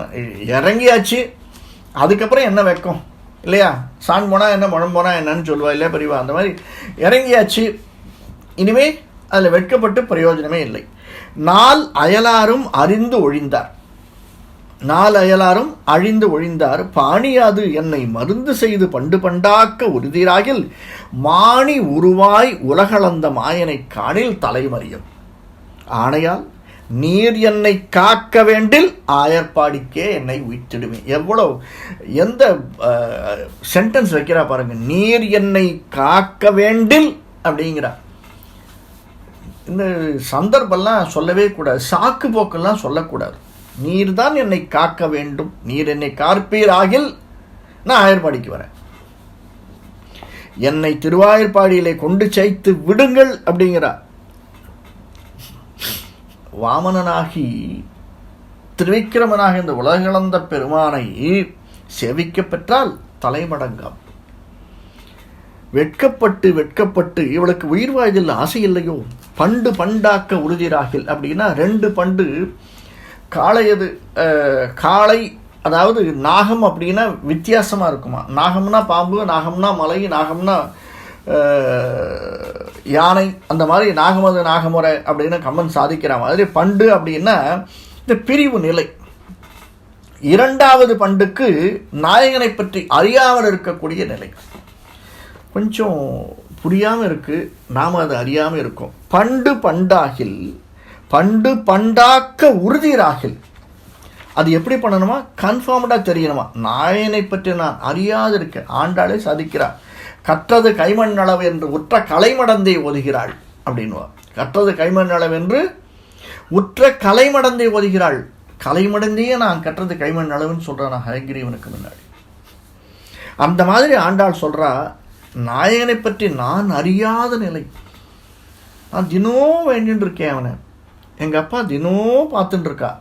இறங்கியாச்சு, அதுக்கப்புறம் என்ன வெட்கம் இல்லையா? சான் போனால் என்ன, முழம் போனால் என்னன்னு சொல்லுவா இல்லையா பெரியவா? அந்த மாதிரி இறங்கியாச்சு, இனிமே அதில் வெட்கப்பட்டு பிரயோஜனமே இல்லை. நாள் அயலாரும் அறிந்து ஒழிந்தார். நாள் அயலாரும் அழிந்து ஒழிந்தார். பாணியாது என்னை மருந்து செய்து பண்டு பண்டாக்க உறுதிராகில் மாணி உருவாய் உலகளந்த மாயனை காணில் தலைமறியும் ஆணையால் நீர் என்னை காக்க வேண்டில் ஆயர்பாடிக்கே என்னை உய்த்திடுமே. எவ்வளோ எந்த சென்டென்ஸ் வைக்கிறா பாருங்க. நீர் என்னை காக்க வேண்டில் அப்படிங்கிறா. இந்த சந்தர்ப்பம்லாம் சொல்லவே கூடாது, சாக்கு போக்கெல்லாம் சொல்லக்கூடாது. நீர் தான் என்னை காக்க வேண்டும், நீர் என்னை காப்பீராகில் நான் ஆயர்பாடிக்கு வரேன், என்னை திருவாயர்பாடியிலே கொண்டு சேர்த்து விடுங்கள் அப்படிங்கிறார். வாமனனாகி திருவிக்கிரமனாக இந்த உலகளந்த பெருமானை சேவிக்க பெற்றால் தலைமடங்காம். வெட்கப்பட்டு வெட்கப்பட்டு இவளுக்கு உயிர் வாழ்வில் ஆசை இல்லையோ? பண்டு பண்டாக்க உறுதிராகில் அப்படின்னா 2 பண்டு. காளையது காளை, அதாவது நாகம் அப்படின்னா வித்தியாசமாக இருக்குமா. நாகம்னா பாம்பு, நாகம்னா மலை, நாகம்னா யானை, அந்த மாதிரி நாகமது நாகமுறை அப்படின்னு கம்மன் சாதிக்கிற மாதிரி பண்டு அப்படின்னா இந்த பிரிவு நிலை. 2வது பண்டுக்கு நாயகனை பற்றி அறியாமல் இருக்கக்கூடிய நிலை. கொஞ்சம் புரியாமல் இருக்குது, நாம் அதை அறியாமல் இருக்கோம். பண்டு பண்டாகில், பண்டு பண்டாக்க உறுதிராகில். அது எப்படி பண்ணணுமா? கன்ஃபார்ம்டாக தெரியணுமா? நாயனை பற்றி நான் அறியாது இருக்க. ஆண்டாளே சாதிக்கிறார். கற்றது கைமண் அளவு என்று உற்ற கலைமடந்தை ஓதுகிறாள் அப்படின்வா. கற்றது கைமண் அளவு என்று உற்ற கலைமடந்தை ஓதுகிறாள். கலைமடந்தையே நான் கற்றது கைமண் அளவுன்னு சொல்கிறேன் நான் ஹயகிரீவனுக்கு முன்னாடி. அந்த மாதிரி ஆண்டாள் சொல்கிறா, நாயகனை பற்றி நான் அறியாத நிலை. நான் தினம் வேண்டின்னு இருக்கேன் அவனை, எங்கள் அப்பா தினம் பார்த்துட்டு இருக்கா,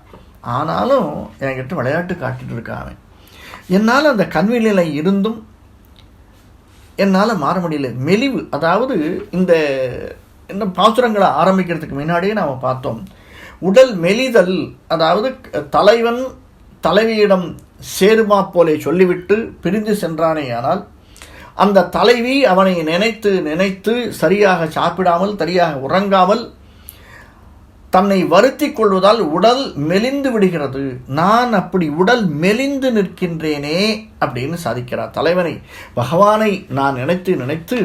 ஆனாலும் என்கிட்ட விளையாட்டு காட்டிட்டு இருக்கா அவன். என்னால் அந்த கண்விநிலை இருந்தும் என்னால் மாற முடியல. மெலிவு, அதாவது இந்த பாசுரங்களை ஆரம்பிக்கிறதுக்கு முன்னாடியே நாம் பார்த்தோம். உடல் மெலிதல், அதாவது தலைவன் தலைவியிடம் சேருமா போலே சொல்லிவிட்டு பிரிந்து சென்றானே, ஆனால் அந்த தலைவி அவனை நினைத்து நினைத்து சரியாக சாப்பிடாமல் சரியாக உறங்காமல் தன்னை வருத்தி கொள்வதால் உடல் மெலிந்து விடுகிறது. நான் அப்படி உடல் மெலிந்து நிற்கின்றேனே அப்படின்னு சாதிக்கிறார். தலைவனை பகவானை நான் நினைத்து நினைத்து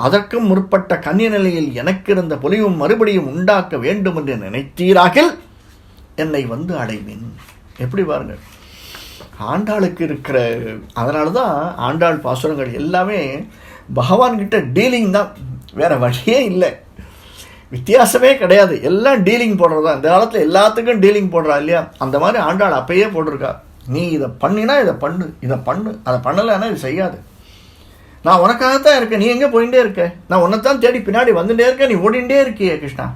அதற்கும் முற்பட்ட கன்னிய நிலையில் எனக்கு இருந்த பொலிவும் மறுபடியும் உண்டாக்க வேண்டும் என்று நினைத்தீராகில் என்னை வந்து அடைவேன். எப்படி பாருங்கள் ஆண்டாளுக்கு இருக்கிற. அதனால தான் ஆண்டாள் பாசுரங்கள் எல்லாமே பகவான்கிட்ட டீலிங் தான், வேற வழியே இல்லை, வித்தியாசமே கிடையாது. எல்லாம் டீலிங் போடுறதா. இந்த காலத்தில் எல்லாத்துக்கும் டீலிங் போடுறா இல்லையா? அந்த மாதிரி ஆண்டாள் அப்பயே போட்டிருக்கா. நீ இதை பண்ணினா இதை பண்ணு, இதை பண்ணு, அதை பண்ணலைன்னா இது செய்யாது. நான் உனக்காகத்தான் இருக்கேன், நீ எங்கே போயிட்டே இருக்க? நான் உன்னைத்தான் தேடி பின்னாடி வந்துட்டே இருக்கேன், நீ ஓடிண்டே இருக்கியே கிருஷ்ணா.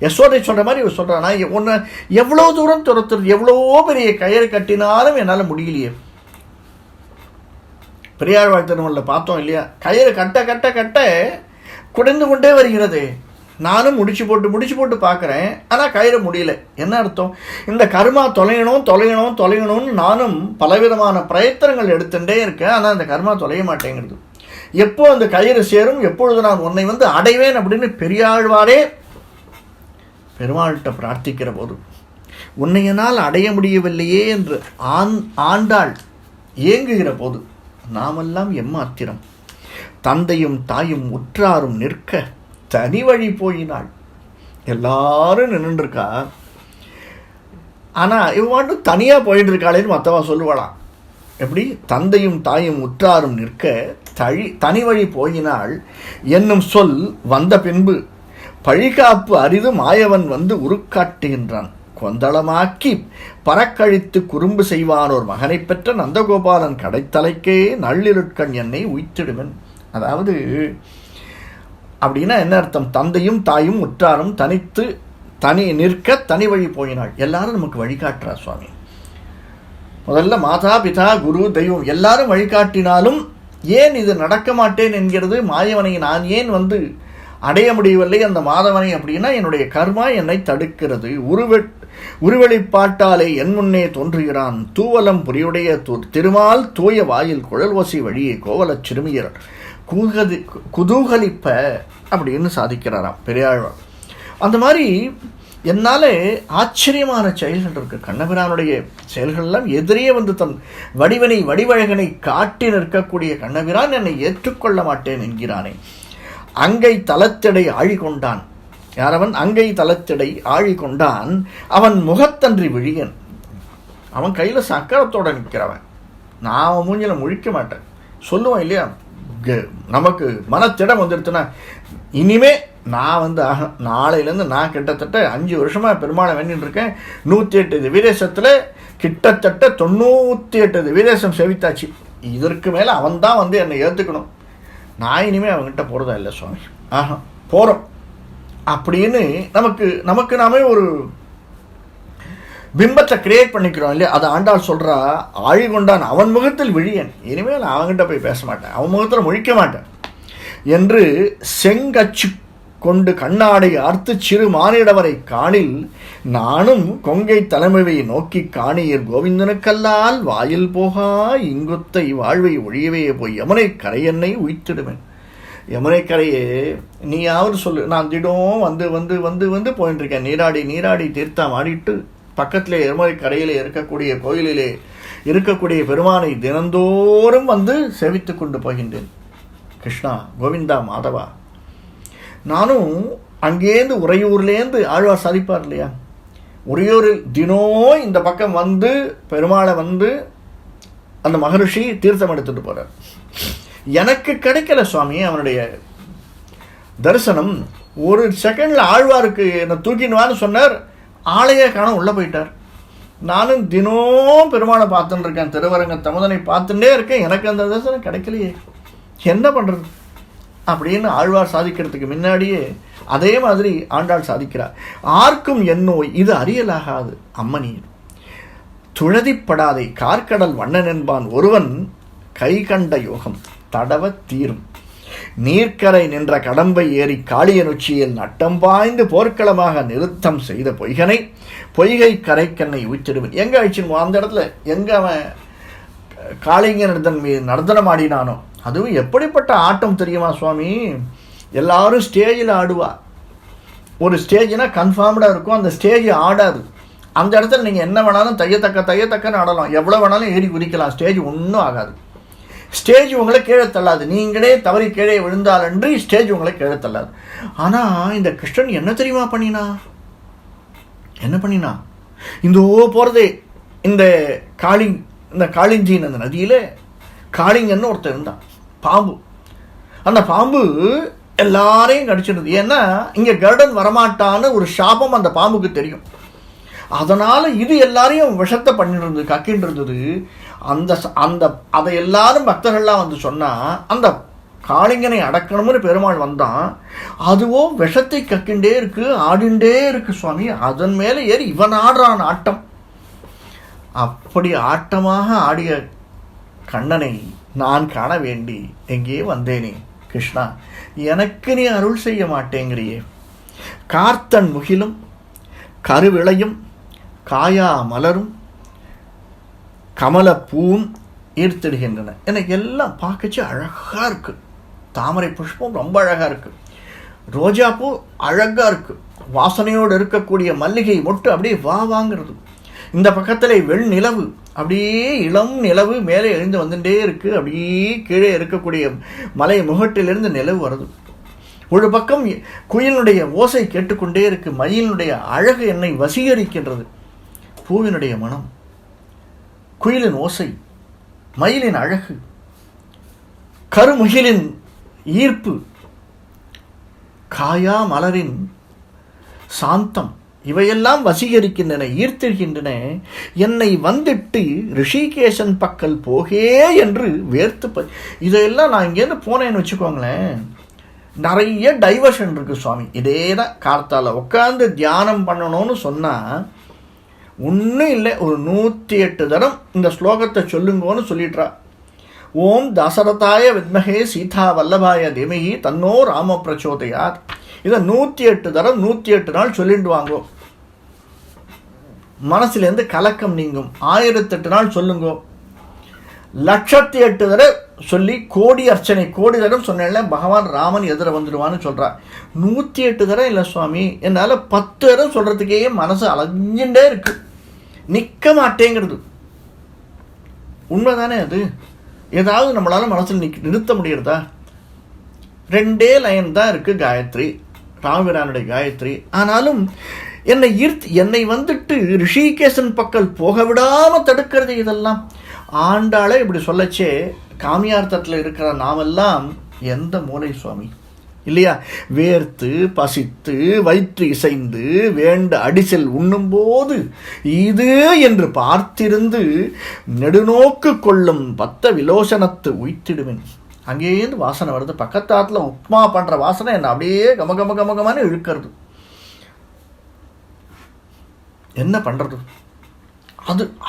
யசோதை சொல்கிற மாதிரி இவ சொல்கிறா, நான் உன்னை எவ்வளோ தூரம் துரத்துறது, எவ்வளோ பெரிய கயிறு கட்டினாலும் என்னால் முடியலையே. பெரியார் வாழ்த்தினவங்களில் பார்த்தோம் இல்லையா? கயிறு கட்ட கட்ட கட்ட குறைந்து கொண்டே வருகிறது. நானும் முடிச்சு போட்டு பார்க்குறேன், ஆனால் கயிறு முடியல. என்ன அர்த்தம்? இந்த கர்மா தொலையணும்னு நானும் பலவிதமான பிரயத்தனங்கள் எடுத்துட்டே இருக்கேன், ஆனால் அந்த கர்மா தொலைய மாட்டேங்கிறது. எப்போ அந்த கயிறு சேரும், எப்பொழுது நான் உன்னை வந்து அடைவேன் அப்படின்னு பெரியாழ்வாரே பெருமாள்கிட்ட பிரார்த்திக்கிற போது, உன்னையனால் அடைய முடியவில்லையே என்று ஆண்டாள் ஏங்குகிற போது, நாமெல்லாம் எம்மாத்திரம், தந்தையும் தாயும் உற்றாரும் நிற்க தனி வழி போயினாள். எல்லாரும் நின்றுருக்கா, ஆனால் இவன் மட்டும் தனியாக போயிட்டு இருக்காளேன்னு மற்றவா சொல்லுவாளாம். எப்படி? தந்தையும் தாயும் உற்றாரும் நிற்க தனி வழி போயினாள் என்னும் சொல் வந்த பின்பு பழிகாப்பு அரிது மாயவன் வந்து உருக்காட்டுகின்றான். கொந்தளமாக்கி பறக்கழித்து குறும்பு செய்வானோர் மகனை பெற்ற நந்தகோபாலன் கடைத்தலைக்கே நள்ளிருட்கண் என்னை உய்த்திடுவன். அதாவது அப்படின்னா என்ன அர்த்தம்? தந்தையும் தாயும் உற்றாரும் தனி நிற்க தனி வழி போயினாள். எல்லாரும் நமக்கு வழிகாட்டுறா சுவாமி. முதல்ல மாதா பிதா குரு தெய்வம் எல்லாரும் வழிகாட்டினாலும் ஏன் இது நடக்க மாட்டேன் என்கிறது? மாயவனை நான் ஏன் வந்து அடைய முடியவில்லை அந்த மாதவனை அப்படின்னா என்னுடைய கர்மா என்னை தடுக்கிறது. உருவெளிப்பாட்டாலே என் முன்னே தோன்றுகிறான் தூவலம் புரியுடைய திருமால் தூய வாயில் குழல் ஓசை வழியே கோவலச் சிறுமியர் குதூகலிப்ப அப்படின்னு சாதிக்கிறாராம் பெரியாழ்வார். அந்த மாதிரி என்னால் ஆச்சரியமான செயல்கள் இருக்கு. கண்ணபிரானுடைய செயல்கள்லாம் எதிரே வந்து தன் வடிவழகனை காட்டி நிற்கக்கூடிய கண்ணபிரான் என்னை ஏற்றுக்கொள்ள மாட்டேன் என்கிறானே. அங்கை தலத்திடை ஆழி கொண்டான். யாரவன்? அங்கை தலத்திடை ஆழி கொண்டான். அவன் முகத்தன்றி விழியன். அவன் கையில் சக்கரத்தோட நிற்கிறவன். நான் அவன் மூஞ்சில முழிக்க மாட்டேன் சொல்லுவான் இல்லையா? நமக்கு மனத்திடம் வந்துடுச்சுன்னா இனிமே நான் வந்து நாளையிலேருந்து நான் கிட்டத்தட்ட 5 வருஷமாக பெருமாளை வேண்டின்னு இருக்கேன். 108 திவ்யதேசத்தில் கிட்டத்தட்ட 98 திவ்யதேசம் செவித்தாச்சு. இதற்கு மேலே அவன் தான் வந்து என்னை ஏற்றுக்கணும். நான் இனிமேல் அவங்ககிட்ட போகிறதா இல்லை சுவாமி. போகிறோம் அப்படின்னு நமக்கு நாமே ஒரு பிம்பத்தை கிரியேட் பண்ணிக்கிறோம் இல்லையா? அதை ஆண்டாள் சொல்கிறா, ஆழி கொண்டான் அவன் முகத்தில் விழியன். இனிமேல் நான் அவங்ககிட்ட போய் பேச மாட்டேன், அவன் முகத்தில் முழிக்க மாட்டேன் என்று செங்கச்சு கொண்டு கண்ணாடை அர்த்து சிறு மானிடவரை காணில் நானும் கொங்கை தலைமையை நோக்கி காணியர் கோவிந்தனுக்கல்லால் வாயில் போகா இங்குத்தை வாழ்வை ஒழியவே போய் யமுனை கரையென்னை உய்த்திடுவேன். யமுனை கரையே நீயாவது சொல்லு. நான் திடம் வந்து வந்து வந்து வந்து போயிட்டு இருக்கேன். நீராடி தீர்த்தம் ஆடிட்டு பக்கத்திலே யமுனை கரையிலே இருக்கக்கூடிய கோயிலிலே இருக்கக்கூடிய பெருமானை தினந்தோறும் வந்து சேவித்து கொண்டு போகின்றேன். கிருஷ்ணா, கோவிந்தா, மாதவா. நானும் அங்கேருந்து உறையூர்லேருந்து ஆழ்வார் சாதிப்பார் இல்லையா? உறையூரில் தினம் இந்த பக்கம் வந்து பெருமாளை வந்து அந்த மகரிஷி தீர்த்தம் எடுத்துட்டு போகிறார். எனக்கு கிடைக்கல சுவாமி அவனுடைய தரிசனம். ஒரு செகண்டில் ஆழ்வாருக்கு என்னை தூக்கினுவான்னு சொன்னார். ஆளையே காண உள்ளே போயிட்டார். நானும் தினம் பெருமாளை பார்த்துட்டு இருக்கேன், திருவரங்க தமுதனை பார்த்துட்டே இருக்கேன். எனக்கு அந்த தரிசனம் கிடைக்கலையே, என்ன பண்ணுறது அப்படின்னு ஆழ்வார் சாதிக்கிறதுக்கு முன்னாடியே அதே மாதிரி ஆண்டாள் சாதிக்கிறார். ஆர்க்கும் என்னோய் இது அறியலாகாது அம்மனியின் துழதிப்படாதே கார்கடல் வண்ணன் என்பான் ஒருவன் கை கண்ட யோகம் தடவ தீரும். நீர்க்கரை நின்ற கடம்பை ஏறி காளிய நொச்சியில் நட்டம் பாய்ந்து போர்க்களமாக நிறுத்தம் செய்த பொய்கை கரைக்கண்ணை உய்த்திடுவன். எங்கே அழிச்சிருமோ அந்த இடத்துல எங்கே அவன் காளிங்க நர்த்தனம் ஆடினானோ. அதுவும் எப்படிப்பட்ட ஆட்டம் தெரியுமா சுவாமி? எல்லாரும் ஸ்டேஜில் ஆடுவா. ஒரு ஸ்டேஜ்னா கன்ஃபார்ம்டாக இருக்கும், அந்த ஸ்டேஜ் ஆடாது. அந்த இடத்துல நீங்கள் என்ன வேணாலும் தையத்தக்கன்னு ஆடலாம், எவ்வளோ வேணாலும் ஏறி குதிக்கலாம், ஸ்டேஜ் ஒன்றும் ஆகாது. ஸ்டேஜ் உங்களை கீழே தள்ளாது. நீங்களே தவறி கீழே விழுந்தாலன்று ஸ்டேஜ் உங்களை கீழே தள்ளாது. ஆனால் இந்த கிருஷ்ணன் என்ன தெரியுமா என்ன பண்ணினா இந்த போகிறதே இந்த காளிஞ்சின் அந்த நதியில் காளிங்கன்னு ஒருத்தர் இருந்தான், பாம்பு. அந்த பாம்பு எல்லாரையும் கடிச்சிருந்தது. ஏன்னா இங்கே கருடன் வரமாட்டான்னு ஒரு சாபம் அந்த பாம்புக்கு தெரியும். அதனால் இது எல்லாரையும் விஷத்தை பண்ணிட்டு கக்கின்னு இருந்தது. அதை எல்லாரும் பக்தர்கள்லாம் வந்து சொன்னால் அந்த காளிங்கனை அடக்கணும்னு பெருமாள் வந்தான். அதுவோ விஷத்தை கக்கிண்டே இருக்கு, ஆடிண்டே இருக்கு சுவாமி. அதன் மேலே ஏறி இவன் ஆடுறான் ஆட்டம். அப்படி ஆட்டமாக ஆடிய கண்ணனை நான் காண வேண்டி எங்கே வந்தேனே கிருஷ்ணா, எனக்கு நீ அருள் செய்ய மாட்டேங்கிறியே. கார்த்தன் முகிலும் கருவிளையும் காயா மலரும் கமல பூவும் ஈர்த்திடுகின்றன. எனக்கு எல்லாம் பார்க்கச்சு அழகாக இருக்குது. தாமரை புஷ்பம் ரொம்ப அழகாக இருக்குது, ரோஜாப்பூ அழகாக இருக்குது, வாசனையோடு இருக்கக்கூடிய மல்லிகை மொட்டு அப்படியே வாங்கிறது. இந்த பக்கத்தில் வெண்ணிலவு அப்படியே இளம் நிலவு மேலே எழுந்து வந்துட்டே இருக்குது. அப்படியே கீழே இருக்கக்கூடிய மலை முகட்டிலிருந்து நிலவு வருது. ஒரு பக்கம் குயிலினுடைய ஓசை கேட்டுக்கொண்டே இருக்கு, மயிலினுடைய அழகு என்னை வசீகரிக்கின்றது. பூவினுடைய மனம், குயிலின் ஓசை, மயிலின் அழகு, கருமுகிலின் ஈர்ப்பு, காயா மலரின் சாந்தம், இவையெல்லாம் வசீகரிக்கின்றன, ஈர்த்திருக்கின்றன. என்னை வந்துட்டு ரிஷிகேசன் பக்கல் போகே என்று வேர்த்து இதையெல்லாம் நான் இங்கேருந்து போனேன்னு வச்சுக்கோங்களேன், நிறைய டைவர்ஷன் இருக்கு சுவாமி. இதே தான் கார்த்தால உட்காந்து தியானம் பண்ணணும்னு சொன்னால் ஒன்றும் இல்லை, ஒரு 108 தரம் இந்த ஸ்லோகத்தை சொல்லுங்கன்னு சொல்லிடுறா. ஓம் தசரதாய வித்மகே சீதா வல்லபாய தேமகி தன்னோ ராம பிரச்சோதயாத். இதை 108 தரம் 108 நாள் சொல்லிட்டு வாங்கோ, மனசுலேருந்து கலக்கம் நீங்கும். 1008 நாள் சொல்லுங்கோ, 1,08 தடவை சொல்லி கோடி அர்ச்சனை, கோடி தடவை சொன்னேன்ல பகவான் ராமன் எதிர வந்துடுவான்னு சொல்கிறா. 108 தடவை இல்லை சுவாமி, என்னால் 10 தடவை சொல்கிறதுக்கே மனசு அலைஞ்சுட்டே இருக்கு, நிற்க மாட்டேங்கிறது. உண்மைதானே அது? ஏதாவது நம்மளால் மனசில் நிறுத்த முடியறதா? 2 லைன் தான் இருக்குது காயத்ரி, ராமபிரானுடைய காயத்ரி. ஆனாலும் என்னை வந்துட்டு ரிஷிகேசன் பக்கல் போக விடாமல் தடுக்கிறது இதெல்லாம். ஆண்டாளே இப்படி சொல்லச்சே காமியார்த்தத்தில் இருக்கிற நாமெல்லாம் எந்த மூலை சுவாமி இல்லையா? வேர்த்து பசித்து வயிற்று இசைந்து வேண்ட அடிசல் உண்ணும்போது இது என்று பார்த்திருந்து நெடுநோக்கு கொள்ளும் பத்த விலோசனத்து உய்த்திடுவேன். அங்கேருந்து வாசனை வருது, பக்கத்தாத்தில் உப்மா பண்ணுற வாசனை என்ன அப்படியே கம கம கமகமான இழுக்கிறது. என்ன பண்ணுறது?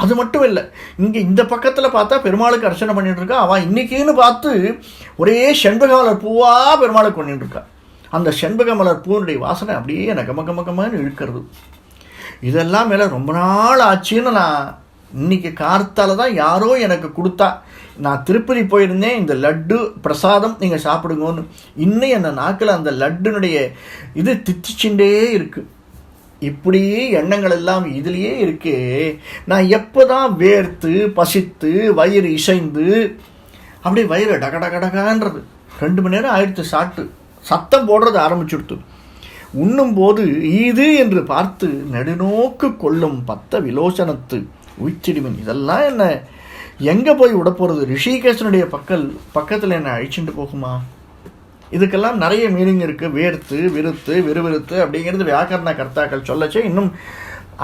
அது மட்டும் இல்லை, இங்கே இந்த பக்கத்தில் பார்த்தா பெருமாளுக்கு அர்ச்சனை பண்ணிட்டு இருக்கா. அவன் இன்னைக்குன்னு பார்த்து ஒரே செண்பக மலர் பூவாக பெருமாளுக்கு பண்ணிட்டு இருக்கா. அந்த செண்பக மலர் பூனுடைய வாசனை அப்படியே எனக்கு கம கம கமன்னு இழுக்கிறது. இதெல்லாம் மேலே ரொம்ப நாள் ஆச்சுன்னு நான் இன்னைக்கு கார்த்தால தான் யாரோ எனக்கு கொடுத்தா. நான் திருப்பதி போயிருந்தேன், இந்த லட்டு பிரசாதம் நீங்கள் சாப்பிடுங்கன்னு. இன்னும் அந்த நாக்கில் அந்த லட்டுனுடைய இது திச்சிச்சுட்டே இருக்குது. இப்படி எண்ணங்கள் எல்லாம் இதுலேயே இருக்கே. நான் எப்போ தான் வேர்த்து பசித்து வயிறு இசைந்து அப்படியே வயிறு டகடகடகான்றது 2 மணி நேரம் ஆயிடுத்து, சாப்பிட்டு சத்தம் போடுறது ஆரம்பிச்சுடுத்து. உண்ணும்போது இது என்று பார்த்து நெடுநோக்கு கொள்ளும் பத்த விலோசனத்து உய்ச்சிடுமின். இதெல்லாம் என்ன எங்கே போய் விட போகிறது? ரிஷிகேசனுடைய பக்கத்தில் என்ன அழிச்சுட்டு போகுமா? இதுக்கெல்லாம் நிறைய மீனிங் இருக்குது. வேர்த்து விருத்து விறுவிறுத்து அப்படிங்கிறது வியாக்கரண கர்த்தாக்கள் சொல்லச்சே இன்னும்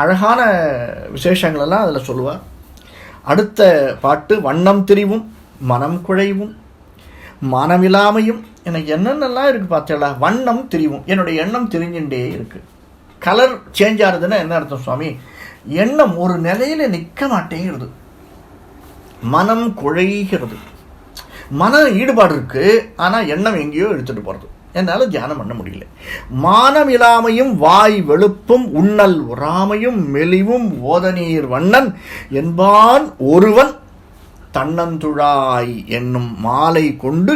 அழகான விசேஷங்களெல்லாம் அதில் சொல்லுவார். அடுத்த பாட்டு வண்ணம் திரிவும் மனம் குழைவும் மனமில்லாமையும். எனக்கு என்னென்னலாம் இருக்குது பார்த்தீங்களா? வண்ணம் திரிவும், என்னுடைய எண்ணம் திரிஞ்சுட்டே இருக்குது. கலர் சேஞ்ச் ஆகுதுன்னா என்ன அர்த்தம் சுவாமி? எண்ணம் ஒரு நிலையில் நிற்க மாட்டேங்கிறது, மனம் குழைகிறது. மன ஈடுபாடு இருக்கு, ஆனால் எண்ணம் எங்கேயோ எடுத்துட்டு போகிறது, என்னால் தியானம் பண்ண முடியல. மானம் இல்லாமையும் வாய் வெளுப்பும் உண்ணல் உறாமையும் மெலிவும் ஓதநீர் வண்ணன் என்பான் ஒருவன் தன்னந்துழாய் என்னும் மாலை கொண்டு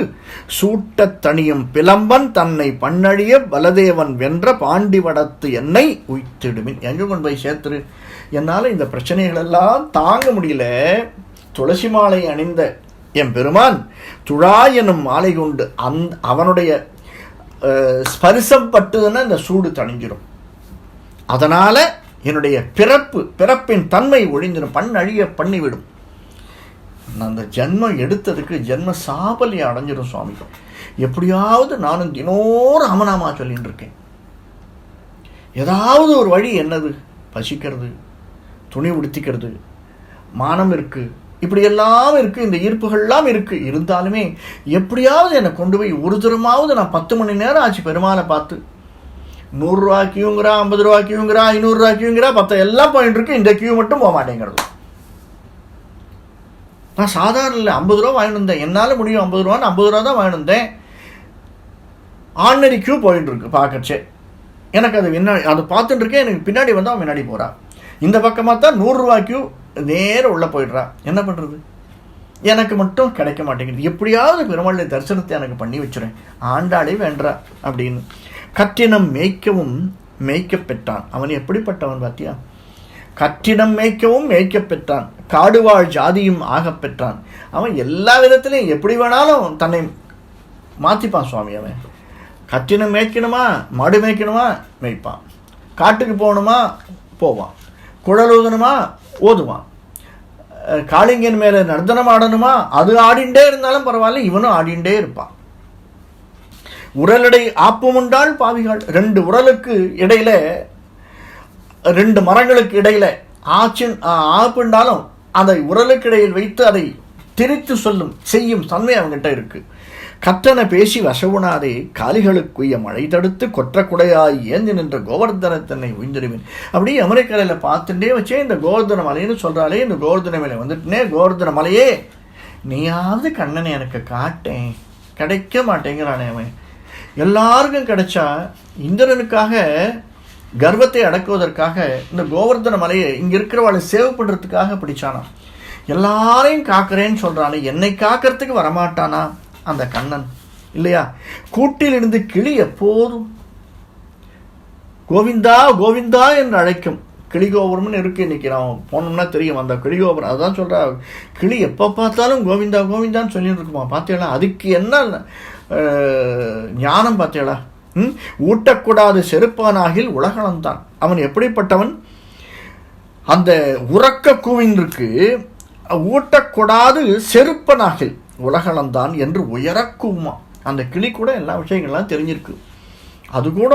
சூட்டத் தனியும் பிளம்பன் தன்னை பண்ணழிய பலதேவன் வென்ற பாண்டிவடத்து என்னை உய்த்திடுமின். எங்கே கொண்டு போய் சேர்த்துரு? என்னால் இந்த பிரச்சனைகளெல்லாம் தாங்க முடியல. துளசி மாலை அணிந்த என் பெருமான் துழா எனும் மாலை கொண்டு அவனுடைய ஸ்பரிசம் பட்டுதுன்னா இந்த சூடு தணிஞ்சிடும். அதனால் என்னுடைய பிறப்பின் தன்மை ஒழிஞ்சிடும், அழிய பண்ணிவிடும். நான் அந்த ஜென்மம் எடுத்ததுக்கு ஜென்ம சாபல்யம் அடைஞ்சிடும் சுவாமி. எப்படியாவது நானும் தினோர் ராமநாமா சொல்லிட்டு இருக்கேன். ஏதாவது ஒரு வழி என்னது? பசிக்கிறது, துணி உடுத்திக்கிறது, மானம் இருக்குது, இப்படியெல்லாம் இருக்குது, இந்த ஈர்ப்புகள்லாம் இருக்குது. இருந்தாலுமே எப்படியாவது என்னை கொண்டு போய் ஒரு தரமாவது நான் 10 மணி நேரம் ஆச்சு பெருமாளை பார்த்து. 100 ரூபா கியூங்கிறா, 50 ரூபா கியூங்கிறா, 500 ரூபா கியூங்கிறா, 10 எல்லாம் போயிட்டு இருக்கு. இந்த கியூ மட்டும் போக மாட்டேங்கிறது. நான் சாதாரண இல்லை, 50 ரூபா வாங்கிட்டு வந்தேன், என்னால் முடியும் 50 ரூபான்னு 50 ரூபா தான் வாங்கிட்டு வந்தேன். ஆர்டினரி கியூ போயிட்டு இருக்கு பார்க்கச்சே. எனக்கு அது அதை பார்த்துட்டு இருக்கேன். எனக்கு பின்னாடி வந்து அவன் முன்னாடி போகிறா. இந்த பக்கமாக தான் 100 ரூபா கியூ நேரம் உள்ளே போயிடுறா. என்ன பண்ணுறது? எனக்கு மட்டும் கிடைக்க மாட்டேங்குது. எப்படியாவது பெருமாளுடைய தரிசனத்தை எனக்கு பண்ணி வச்சுறேன், ஆண்டாளே வேண்டா அப்படின்னு. கற்றினம் மேய்க்கவும் மேய்க்க பெற்றான். அவன் எப்படிப்பட்டவன் பார்த்தியா? கற்றினம் மேய்க்கவும் மேய்க்க பெற்றான், காடுவாழ் ஜாதியும் ஆக பெற்றான். அவன் எல்லா விதத்திலையும் எப்படி வேணாலும் தன்னை மாற்றிப்பான் சுவாமி. அவன் கத்தினை மேய்க்கணுமா, மாடு மேய்க்கணுமா மேய்ப்பான், காட்டுக்கு போகணுமா போவான், குழல் ஊதணுமா ஓதுவான், காளிங்கன் மேலே நர்த்தனம் ஆடணுமா அது ஆடிண்டே இருந்தாலும் பரவாயில்ல, இவனும் ஆடிண்டே இருப்பான். உரலடை ஆப்புமுண்டால் பாவிகள், 2 உரலுக்கு இடையில 2 மரங்களுக்கு இடையில ஆப்புண்டாலும் அதை உரலுக்கு இடையில் வைத்து அதை திரித்து செய்யும் தன்மை அவங்ககிட்ட இருக்கு. கற்றன பேசி வசவுனாதே காலிகளுக்குய்ய மழை தடுத்து கொற்ற குடையாய் ஏந்தி நின்ற கோவர்தன தன்னை உய்ந்திருவேன். அப்படியே அமெரிக்காவில் பார்த்துட்டே வச்சே இந்த கோவர்தன மலைன்னு சொல்கிறாளே, இந்த கோவர்தன மலை வந்துட்டுனே, கோவர்தன மலையே நீயாவது கண்ணனை எனக்கு காட்டேன், கிடைக்க மாட்டேங்கிறானே அவன். எல்லாருக்கும் கிடைச்சா இந்திரனுக்காக கர்வத்தை அடக்குவதற்காக இந்த கோவர்தன மலையை இங்கே இருக்கிறவளை சேவ் பண்ணுறதுக்காக பிடிச்சானா. எல்லாரையும் காக்கிறேன்னு சொல்கிறானே, என்னை காக்கிறதுக்கு வரமாட்டானா அந்த கண்ணன் இல்லையா? கூட்டிலிருந்து கிளி எப்போதும் கோவிந்தா கோவிந்தா என்று அழைக்கும். கிளிகோபுரம்னு இருக்கு, இன்னைக்கு நான் போனோம்னா தெரியும் அந்த கிளிகோபுரம். அதான் சொல்கிறா, கிளி எப்போ பார்த்தாலும் கோவிந்தா கோவிந்தான்னு சொல்லிட்டு இருக்குமா. பார்த்தீங்களா அதுக்கு என்ன ஞானம் பார்த்தீங்களா? ஊட்டக்கூடாது செருப்பானாகில் உலகளந்தான். அவன் எப்படிப்பட்டவன்? அந்த உறக்க கூவின் இருக்கு, ஊட்டக்கூடாது செருப்பனாகில் உலகளந்தான் என்று உயரக்குமா. அந்த கிளி கூட எல்லா விஷயங்கள்லாம் தெரிஞ்சிருக்கு. அது கூட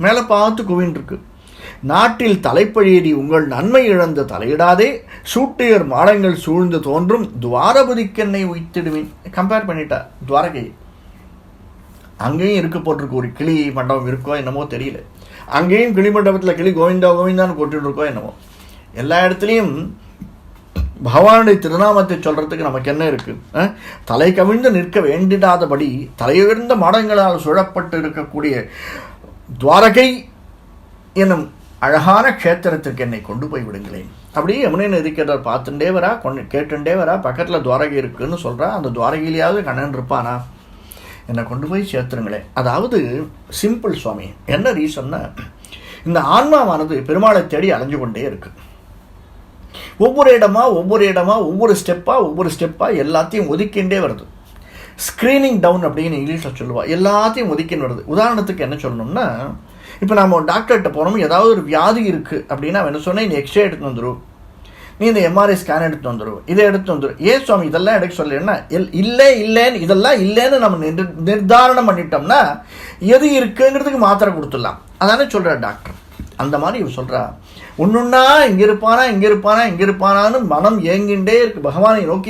மேலே பார்த்து குவின் இருக்கு. நாட்டில் தலைப்பழியடி உங்கள் நன்மை இழந்து தலையிடாதே, சூட்டியர் மாடங்கள் சூழ்ந்து தோன்றும் துவாரபதிக்கென்னை உய்த்திடுவேன். கம்பேர் பண்ணிட்டா துவாரகை. அங்கேயும் இருக்கு போட்டிருக்கு, ஒரு கிளி மண்டபம் இருக்கோ என்னமோ தெரியல. அங்கேயும் கிளி மண்டபத்தில் கிளி கோவிந்தா கோவிந்தான்னு போட்டுட்டு இருக்கோ என்னமோ. எல்லா இடத்துலையும் பகவானுடைய திருநாமத்தை சொல்றதுக்கு நமக்கு என்ன இருக்கு? தலை கவிழ்ந்து நிற்க வேண்டிடாதபடி தலையுயர்ந்த மாடங்களால் சூழப்பட்டு இருக்கக்கூடிய துவாரகை என்னும் அழகான க்ஷேத்திரத்திற்கு என்னை கொண்டு போய் விடுங்களேன். அப்படியே யமுனை நதிக்கடல் பார்த்துட்டே வரா, கேட்டுட்டே வரா, பக்கத்தில் துவாரகை இருக்குன்னு சொல்கிறா. அந்த துவாரகையிலேயாவது கண்ணன் இருப்பானா? என்னை கொண்டு போய் சேர்த்துருங்களேன். அதாவது சிம்பிள் சுவாமி. என்ன ரீசன்னா, இந்த ஆன்மாவானது பெருமாளை தேடி அலைஞ்சு கொண்டே இருக்கு. ஒவ்வொரு இடமா ஒவ்வொரு ஸ்டெப்பாக எல்லாத்தையும் ஒதுக்கின்றே வருது. ஸ்க்ரீனிங் டவுன் அப்படின்னு இங்கிலீஷில் சொல்லுவா. எல்லாத்தையும் ஒதுக்கின்னு வருது. உதாரணத்துக்கு என்ன சொல்லணும்னா, இப்போ நம்ம டாக்டர்கிட்ட போகிறோம், ஏதாவது ஒரு வியாதி இருக்குது அப்படின்னா என்ன சொன்னேன், நீ எக்ஸ்ரே எடுத்து வந்துடும், நீ இந்த எம்ஆர்ஐ ஸ்கேன் எடுத்து வந்துடும், இதை எடுத்து வந்துடும். ஏன் சுவாமி இதெல்லாம் எடுக்க சொல்லலைன்னா, இல்லைன்னு இதெல்லாம் இல்லைன்னு நம்ம நிர்தாரணம் பண்ணிட்டோம்னா எது இருக்குங்கிறதுக்கு மாத்திரை கொடுத்துடலாம். அதானே சொல்கிறார் டாக்டர். அந்த மாதிரி இவர் சொல்கிறா, ஒன்றுன்னா இங்கே இருப்பானான்னு மனம் ஏங்கின்றே இருக்கு. பகவானை நோக்கி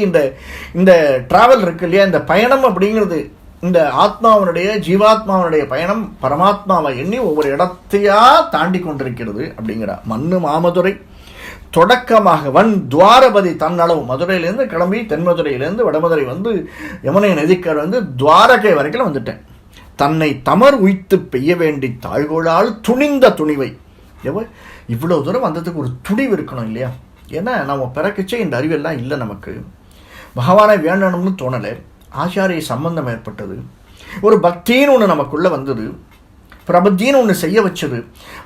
இந்த டிராவல் இருக்கு இல்லையா, இந்த பயணம் அப்படிங்கிறது, இந்த ஆத்மாவனுடைய ஜீவாத்மாவனுடைய பயணம் பரமாத்மாவை எண்ணி ஒவ்வொரு இடத்தையா தாண்டி கொண்டிருக்கிறது அப்படிங்கிறா. மண்ணு மாமதுரை தொடக்கமாக வன் துவாரபதி தன்னளவு. மதுரையிலேருந்து கிளம்பி தென்மதுரையிலேருந்து வடமதுரை வந்து யமுனை நதிக்கரை வந்து துவாரகை வரைக்கும் வந்துட்டேன். தன்னை தமர் உய்த்து பெய்ய வேண்டி தாழ்கோளால் துணிந்த துணிவை. இவ்வளோ தூரம் வந்ததுக்கு ஒரு துணிவு இருக்கணும் இல்லையா? ஏன்னா நம்ம பிறக்குச்சே இந்த அறிவெல்லாம் இல்லை நமக்கு. பகவானை வேண்டணும்னு தோணலை, ஆச்சாரிய சம்பந்தம் ஏற்பட்டது, ஒரு பக்தின்னு ஒன்று நமக்குள்ளே வந்தது, பிரபத்தின்னு ஒன்று செய்ய வச்சது.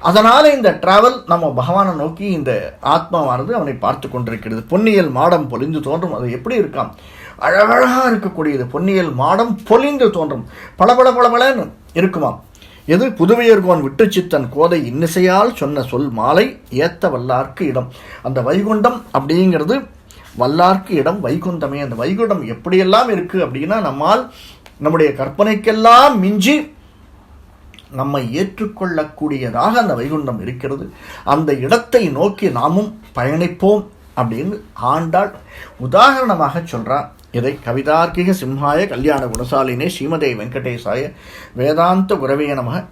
அதனால் இந்த டிராவல் நம்ம பகவானை நோக்கி இந்த ஆத்மாவானது அவனை பார்த்து கொண்டிருக்கிறது. பொன்னியல் மாடம் பொலிந்து தோன்றும். அது எப்படி இருக்காம், அழகழகாக இருக்கக்கூடியது. பொன்னியல் மாடம் பொலிந்து தோன்றும், பளபளன்னு இருக்குமாம். எது புதுவையர்கோன் விட்டு சித்தன் கோதை இன்னிசையால் சொன்ன சொல் மாலை ஏத்த வல்லார்க்கு இடம். அந்த வைகுண்டம் அப்படிங்கிறது வல்லார்க்கு இடம் வைகுண்டமே. அந்த வைகுண்டம் எப்படியெல்லாம் இருக்கு அப்படின்னா, நம்முடைய கற்பனைக்கெல்லாம் மிஞ்சி நம்மை ஏற்றுக்கொள்ளக்கூடியதாக அந்த வைகுண்டம் இருக்கிறது. அந்த இடத்தை நோக்கி நாமும் பயணிப்போம் அப்படின்னு ஆண்டாள் உதாரணமாக சொல்றார். இதை கவிதார்க்கிக சிம்ஹாய கல்யாண குணசாலினே ஸ்ரீமதே வெங்கடேசாய வேதாந்த குரவே நமக.